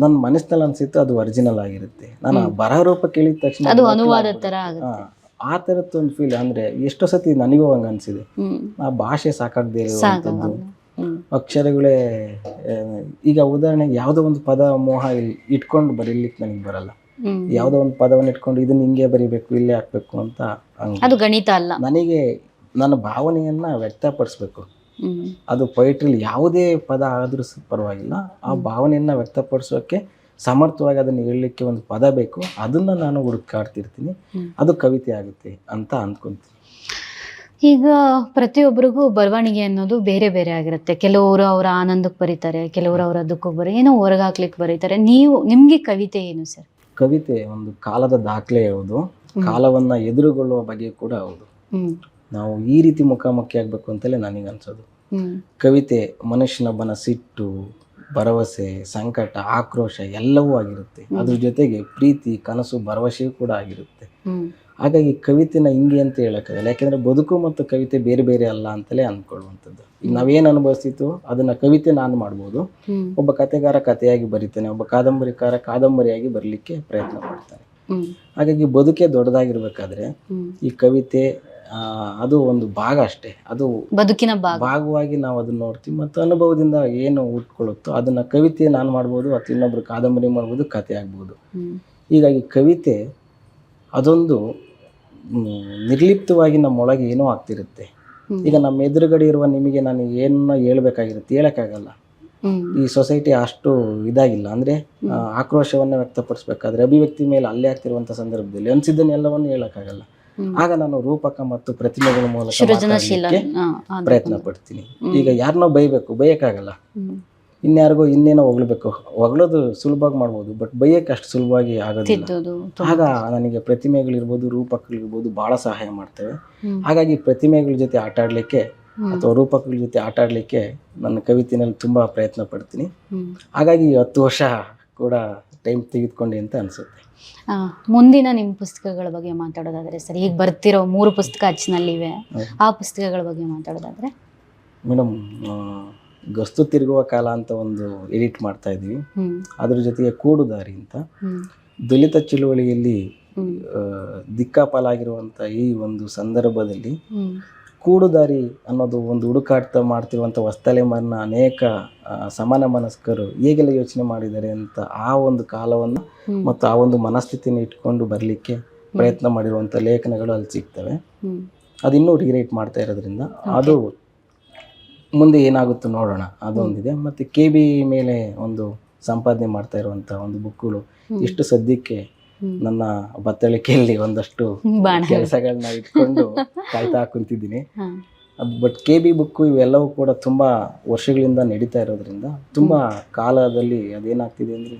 Speaker 2: ನನ್ನ ಮನಸ್ಸಿನಲ್ಲಿ ಅನ್ಸುತ್ತೆ ಅದು ಒರಿಜಿನಲ್ ಆಗಿರುತ್ತೆ. ನಾನು ಬರಹ ರೂಪ ಕೇಳಿದ ತಕ್ಷಣ
Speaker 1: ಅದು ಅನುವಾದ ತರ
Speaker 2: ಆ ಥರದ್ದು ಒಂದು ಫೀಲ್. ಅಂದರೆ ಎಷ್ಟೋ ಸತಿ ನನಗೂ ಹಂಗೆ ಅನಿಸಿದೆ, ಆ ಭಾಷೆ ಸಾಕಾಗದೆ ಇರುವಂಥದ್ದು, ಅಕ್ಷರಗಳೇ. ಈಗ ಉದಾಹರಣೆಗೆ ಯಾವುದೋ ಒಂದು ಪದ ಮೋಹ ಇಟ್ಕೊಂಡು ಬರೀಲಿಕ್ಕೆ ನನಗೆ ಬರಲ್ಲ. ಯಾವುದೋ ಒಂದು ಪದವನ್ನು ಇಟ್ಕೊಂಡು ಇದನ್ನ ಹಿಂಗೆ ಬರಿಬೇಕು, ಇಲ್ಲೇ ಹಾಕ್ಬೇಕು ಅಂತ,
Speaker 1: ಅದು ಗಣಿತ ಅಲ್ಲ.
Speaker 2: ನನಗೆ ನನ್ನ ಭಾವನೆಯನ್ನ ವ್ಯಕ್ತಪಡಿಸ್ಬೇಕು. ಅದು ಪೊಯಿಟ್ರಿಲಿ ಯಾವುದೇ ಪದ ಆದ್ರೂ ಪರವಾಗಿಲ್ಲ, ಆ ಭಾವನೆಯನ್ನ ವ್ಯಕ್ತಪಡಿಸೋಕೆ ಸಮರ್ಥವಾಗಿ ಅದನ್ನು ಹೇಳಲಿಕ್ಕೆ ಒಂದು ಪದ ಬೇಕು. ಅದನ್ನ ನಾನು ಹುಡುಕಾಡ್ತಿರ್ತೀನಿ, ಅದು ಕವಿತೆ ಆಗುತ್ತೆ ಅಂತ ಅಂದ್ಕೊಂತೀನಿ.
Speaker 1: ಈಗ ಪ್ರತಿಯೊಬ್ಬರಿಗೂ ಬರವಣಿಗೆ ಅನ್ನೋದು ಬೇರೆ ಬೇರೆ ಆಗಿರುತ್ತೆ. ಕೆಲವರು ಅವರ ಆನಂದಕ್ಕೆ ಬರೀತಾರೆ, ಕೆಲವರು ಅವರ ದುಃಖಕ್ಕೆ ಏನೋ ಹೊರಗಾಕ್ಲಿಕ್ಕೆ ಬರೀತಾರೆ. ನಿಮ್ಗೆ ಕವಿತೆ ಏನು ಸರ್?
Speaker 2: ಕವಿತೆ ಒಂದು ಕಾಲದ ದಾಖಲೆ ಹೌದು, ಕಾಲವನ್ನ ಎದುರುಗೊಳ್ಳುವ ಬಗೆ ಕೂಡ ಹೌದು. ನಾವು ಈ ರೀತಿ ಮುಖಾಮುಖಿ ಆಗ್ಬೇಕು ಅಂತಲೇ ನನಗೆ ಅನ್ಸೋದು. ಕವಿತೆ ಮನುಷ್ಯನೊಬ್ಬನ ಸಿಟ್ಟು, ಭರವಸೆ, ಸಂಕಟ, ಆಕ್ರೋಶ ಎಲ್ಲವೂ ಆಗಿರುತ್ತೆ. ಅದ್ರ ಜೊತೆಗೆ ಪ್ರೀತಿ, ಕನಸು, ಭರವಸೆಯೂ ಕೂಡ ಆಗಿರುತ್ತೆ. ಹಾಗಾಗಿ ಕವಿತೆನ ಹಿಂಗೆ ಅಂತ ಹೇಳಕ್ಕಾಗಲ್ಲ, ಯಾಕೆಂದ್ರೆ ಬದುಕು ಮತ್ತು ಕವಿತೆ ಬೇರೆ ಬೇರೆ ಅಲ್ಲ ಅಂತಲೇ ಅಂದ್ಕೊಳ್ಳುವಂಥದ್ದು. ಈಗ ನಾವೇನು ಅನುಭವಿಸ್ತಿತ್ತು ಅದನ್ನ ಕವಿತೆ ನಾನು ಮಾಡ್ಬೋದು, ಒಬ್ಬ ಕಥೆಗಾರ ಕಥೆಯಾಗಿ ಬರೀತಾನೆ, ಒಬ್ಬ ಕಾದಂಬರಿಕಾರ ಕಾದಂಬರಿಯಾಗಿ ಬರಲಿಕ್ಕೆ ಪ್ರಯತ್ನ ಮಾಡ್ತಾನೆ. ಹಾಗಾಗಿ ಬದುಕೇ ದೊಡ್ಡದಾಗಿರ್ಬೇಕಾದ್ರೆ ಈ ಕವಿತೆ ಅದು ಒಂದು ಭಾಗ ಅಷ್ಟೇ, ಅದು
Speaker 1: ಬದುಕಿನ
Speaker 2: ಭಾಗವಾಗಿ ನಾವು ಅದನ್ನ ನೋಡ್ತೀವಿ. ಮತ್ತು ಅನುಭವದಿಂದ ಏನು ಉಟ್ಕೊಳ್ಳುತ್ತೋ ಅದನ್ನ ಕವಿತೆ ನಾನು ಮಾಡ್ಬೋದು, ಅಥವಾ ಇನ್ನೊಬ್ರು ಕಾದಂಬರಿ ಮಾಡ್ಬೋದು, ಕಥೆ ಆಗ್ಬೋದು. ಹೀಗಾಗಿ ಕವಿತೆ ಅದೊಂದು ನಿರ್ಲಿಪ್ತವಾಗಿ ನಮ್ಮೊಳಗೆ ಏನೋ ಆಗ್ತಿರುತ್ತೆ. ಈಗ ನಮ್ಮ ಎದುರುಗಡೆ ಇರುವ ನಿಮಗೆ ನಾನು ಏನನ್ನ ಹೇಳ್ಬೇಕಾಗಿರುತ್ತೆ, ಹೇಳಕ್ಕಾಗಲ್ಲ. ಈ ಸೊಸೈಟಿ ಅಷ್ಟು ಇದಾಗಿಲ್ಲ. ಅಂದ್ರೆ ಆಕ್ರೋಶವನ್ನ ವ್ಯಕ್ತಪಡಿಸ್ಬೇಕಾದ್ರೆ ಅಭಿವ್ಯಕ್ತಿ ಮೇಲೆ ಅಲ್ಲೇ ಆಗ್ತಿರುವಂತ ಸಂದರ್ಭದಲ್ಲಿ ಅನ್ಸಿದ್ದನ್ನೆಲ್ಲವನ್ನು ಹೇಳಕ್ಕಾಗಲ್ಲ. ಆಗ ನಾನು ರೂಪಕ ಮತ್ತು ಪ್ರತಿಮೆಗಳ ಮೂಲಕ ಪ್ರಯತ್ನ ಪಡ್ತೀನಿ. ಈಗ ಯಾರನ್ನೋ ಬೈಯಕ್ಕಾಗಲ್ಲ, ಇನ್ಯಾರಿಗೋ ಇನ್ನೇನೋ ಹೊಗಳ್ಬೇಕು. ಹೊಗಳೋದು ಸುಲಭವಾಗಿ ಮಾಡ್ಬೋದು, ಬಟ್ ಬೈಯಕ್ಕೆ ಅಷ್ಟು ಸುಲಭವಾಗಿ ಆಗೋದಿಲ್ಲ.
Speaker 1: ತಿದ್ದೋದು
Speaker 2: ಆಗ ನನಗೆ ಪ್ರತಿಮೆಗಳಿರ್ಬೋದು, ರೂಪಕಗಳಿರ್ಬೋದು ಭಾಳ ಸಹಾಯ ಮಾಡ್ತವೆ. ಹಾಗಾಗಿ ಪ್ರತಿಮೆಗಳ ಜೊತೆ ಆಟ ಆಡಲಿಕ್ಕೆ ಅಥವಾ ರೂಪಕಗಳ ಜೊತೆ ಆಟ ಆಡಲಿಕ್ಕೆ ನನ್ನ ಕವಿತೆಯಲ್ಲಿ ತುಂಬ ಪ್ರಯತ್ನ ಪಡ್ತೀನಿ. ಹಾಗಾಗಿ 10 ವರ್ಷ ಕೂಡ ಟೈಮ್ ತೆಗೆದುಕೊಂಡೆ ಅಂತ ಅನಿಸುತ್ತೆ.
Speaker 1: ಮುಂದಿನ ನಿಮ್ಮ ಪುಸ್ತಕಗಳ ಬಗ್ಗೆ ಮಾತಾಡೋದಾದ್ರೆ ಸರ್, ಈಗ ಬರ್ತಿರೋ 3 ಪುಸ್ತಕ ಅಚ್ಚಿನಲ್ಲಿವೆ, ಆ ಪುಸ್ತಕಗಳ ಬಗ್ಗೆ ಮಾತಾಡೋದಾದ್ರೆ?
Speaker 2: ಮೇಡಮ್, ಗಸ್ತು ತಿರುಗುವ ಕಾಲ ಅಂತ ಒಂದು ಎಡಿಟ್ ಮಾಡ್ತಾ ಇದ್ವಿ. ಅದ್ರ ಜೊತೆಗೆ ಕೂಡುದಾರಿ ಅಂತ, ದಲಿತ ಚಳುವಳಿಯಲ್ಲಿ ದಿಕ್ಕಾಪಾಲಾಗಿರುವಂಥ ಈ ಒಂದು ಸಂದರ್ಭದಲ್ಲಿ ಕೂಡುದಾರಿ ಅನ್ನೋದು ಒಂದು ಹುಡುಕಾಟ ಮಾಡ್ತಿರುವಂಥ ಹೊಸ್ತಲೆಮಾರಿನ ಅನೇಕ ಸಮಾನ ಮನಸ್ಕರು ಹೇಗೆಲ್ಲ ಯೋಚನೆ ಮಾಡಿದ್ದಾರೆ ಅಂತ ಆ ಒಂದು ಕಾಲವನ್ನು ಮತ್ತು ಆ ಒಂದು ಮನಸ್ಥಿತಿಯನ್ನು ಇಟ್ಕೊಂಡು ಬರಲಿಕ್ಕೆ ಪ್ರಯತ್ನ ಮಾಡಿರುವಂಥ ಲೇಖನಗಳು ಅಲ್ಲಿ ಸಿಗ್ತವೆ. ಅದಿನ್ನೂ ರೀರೈಟ್ ಮಾಡ್ತಾ ಇರೋದ್ರಿಂದ ಅದು ಮುಂದೆ ಏನಾಗುತ್ತೋ ನೋಡೋಣ, ಅದೊಂದಿದೆ. ಮತ್ತು KB ಮೇಲೆ ಒಂದು ಸಂಪಾದನೆ ಮಾಡ್ತಾ ಇರುವಂಥ ಒಂದು ಬುಕ್ಗಳು ಇಷ್ಟು ಸದ್ಯಕ್ಕೆ ನನ್ನ ಬತ್ತಳಿಕೆಯಲ್ಲಿ ಒಂದಷ್ಟು ಕೆಲಸಗಳನ್ನ ಇಟ್ಕೊಂಡು ಕಾಯ್ತಾ ಕುಂತಿದ್ದೀನಿ. ಬಟ್ KB ಬುಕ್ಕು ಇವೆಲ್ಲವೂ ಕೂಡ ತುಂಬ ವರ್ಷಗಳಿಂದ ನಡೀತಾ ಇರೋದ್ರಿಂದ ತುಂಬ ಕಾಲದಲ್ಲಿ ಅದೇನಾಗ್ತಿದೆ ಅಂದರೆ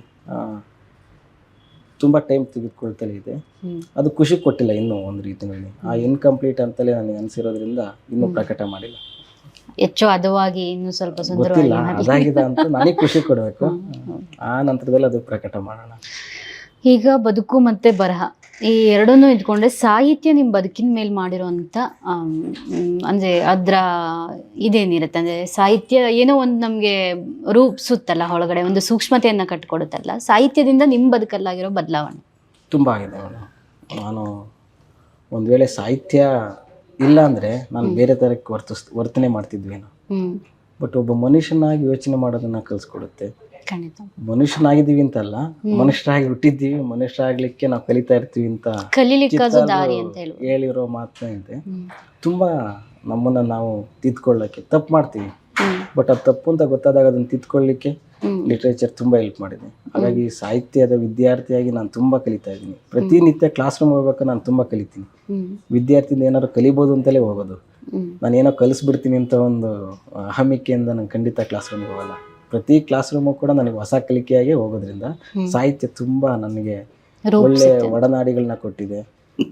Speaker 2: ತುಂಬ ಟೈಮ್ ತೆಗೆದುಕೊಳ್ತಲೇ ಇದೆ. ಅದು ಖುಷಿ ಕೊಟ್ಟಿಲ್ಲ ಇನ್ನೂ ಒಂದು ರೀತಿಯಲ್ಲಿ. ಆ ಇನ್ಕಂಪ್ಲೀಟ್ ಅಂತಲೇ ನನಗೆ ಅನಿಸಿರೋದ್ರಿಂದ ಇನ್ನೂ ಪ್ರಕಟ ಮಾಡಿಲ್ಲ.
Speaker 1: ಹೆಚ್ಚು ಹದವಾಗಿ ಇನ್ನೂ ಸ್ವಲ್ಪ
Speaker 2: ಗೊತ್ತಿಲ್ಲ ಅದಾಗಿದೆ ಅಂತ ನನಗೆ ಖುಷಿ ಕೊಡಬೇಕು. ಆ ನಂತರದಲ್ಲಿ ಅದು ಪ್ರಕಟ ಮಾಡೋಣ.
Speaker 1: ಈಗ ಬದುಕು ಮತ್ತು ಬರಹ ಈ ಎರಡನ್ನೂ ಇಟ್ಕೊಂಡ್ರೆ ಸಾಹಿತ್ಯ ನಿಮ್ಮ ಬದುಕಿನ ಮೇಲೆ ಮಾಡಿರೋಂಥ ಅಂದರೆ ಅದರ ಇದೇನಿರುತ್ತೆ ಅಂದರೆ ಸಾಹಿತ್ಯ ಏನೋ ಒಂದು ನಮಗೆ ರೂಪಿಸುತ್ತಲ್ಲ, ಒಳಗಡೆ ಒಂದು ಸೂಕ್ಷ್ಮತೆಯನ್ನು ಕಟ್ಟಿಕೊಡುತ್ತಲ್ಲ, ಸಾಹಿತ್ಯದಿಂದ ನಿಮ್ಮ ಬದುಕಲ್ಲಾಗಿರೋ ಬದಲಾವಣೆ
Speaker 2: ತುಂಬ ಆಗಿದೆ ಮೇಡಮ್. ನಾನು ಒಂದು ವೇಳೆ ಸಾಹಿತ್ಯ ಇಲ್ಲ ಅಂದರೆ ನಾನು ಬೇರೆ ಥರಕ್ಕೆ ವರ್ತನೆ ಮಾಡ್ತಿದ್ವೇನೋ. ಬಟ್ ಒಬ್ಬ ಮನುಷ್ಯನಾಗಿ ಯೋಚನೆ ಮಾಡೋದನ್ನು ಕಲಿಸ್ಕೊಡುತ್ತೆ. ಮನುಷ್ಯನಾಗಿದ್ದೀವಿ ಅಂತಲ್ಲ, ಮನುಷ್ಯರಾಗಿ ಹುಟ್ಟಿದ್ದೀವಿ, ಮನುಷ್ಯರಾಗ್ಲಿಕ್ಕೆ ನಾವು ಕಲಿತಾ ಇರ್ತೀವಿ ಅಂತ ಹೇಳಿರೋ ಮಾತನ್ನ ಇದೆ. ತುಂಬ ನಮ್ಮನ್ನು ನಾವು ತಿದ್ಕೊಳ್ಳೋಕ್ಕೆ ತಪ್ಪು ಮಾಡ್ತೀವಿ, ಬಟ್ ಅದು ತಪ್ಪು ಅಂತ ಗೊತ್ತಾದಾಗ ಅದನ್ನು ತಿದ್ಕೊಳ್ಳಿಕ್ಕೆ ಲಿಟ್ರೇಚರ್ ತುಂಬ ಹೆಲ್ಪ್ ಮಾಡಿದೆ. ಹಾಗಾಗಿ ಸಾಹಿತ್ಯದ ವಿದ್ಯಾರ್ಥಿಯಾಗಿ ನಾನು ತುಂಬ ಕಲಿತಾ ಇದ್ದೀನಿ. ಪ್ರತಿನಿತ್ಯ ಕ್ಲಾಸ್ ರೂಮ್ ಹೋಗ್ಬೇಕು, ನಾನು ತುಂಬ ಕಲಿತೀನಿ. ವಿದ್ಯಾರ್ಥಿಯಿಂದ ಏನಾದ್ರು ಕಲಿಬೋದು ಅಂತಲೇ ಹೋಗೋದು. ನಾನೇನೋ ಕಲಿಸ್ಬಿಡ್ತೀನಿ ಅಂತ ಒಂದು ಅಹಮಿಕೆಯಿಂದ ನಾನು ಖಂಡಿತ ಕ್ಲಾಸ್ ರೂಮ್ಗೆ ಹೋಗಲ್ಲ. ಪ್ರತಿ ಕ್ಲಾಸ್ ರೂಮು ಕೂಡ ನನಗೆ ಹೊಸ ಕಲಿಕೆಯಾಗಿ ಹೋಗೋದ್ರಿಂದ ಸಾಹಿತ್ಯ ತುಂಬ ನನಗೆ ಒಳ್ಳೆ ಒಡನಾಡಿಗಳನ್ನ ಕೊಟ್ಟಿದೆ,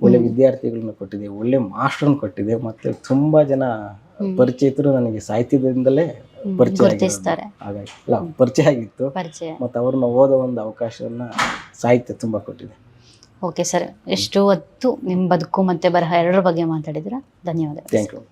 Speaker 2: ಒಳ್ಳೆ ವಿದ್ಯಾರ್ಥಿಗಳನ್ನ ಕೊಟ್ಟಿದೆ, ಒಳ್ಳೆ ಮಾಸ್ಟರ್ನ ಕೊಟ್ಟಿದೆ. ಮತ್ತು ತುಂಬ ಜನ ಪರಿಚಯಿತರು ನನಗೆ ಸಾಹಿತ್ಯದಿಂದಲೇ ಪರಿಚಯ ಹಾಗಾಗಿ ಪರಿಚಯ ಆಗಿತ್ತು. ಮತ್ತು ಅವ್ರನ್ನ ಓದೋ ಒಂದು ಅವಕಾಶವನ್ನು ಸಾಹಿತ್ಯ ತುಂಬ ಕೊಟ್ಟಿದೆ.
Speaker 1: ಓಕೆ ಸರ್, ಎಷ್ಟು ಹೊತ್ತು ನಿಮ್ಮ ಬದುಕು ಮತ್ತು ಬರಹ ಎರಡರ ಬಗ್ಗೆ ಮಾತಾಡಿದ್ದೀರಾ. ಧನ್ಯವಾದ.
Speaker 2: Thank you.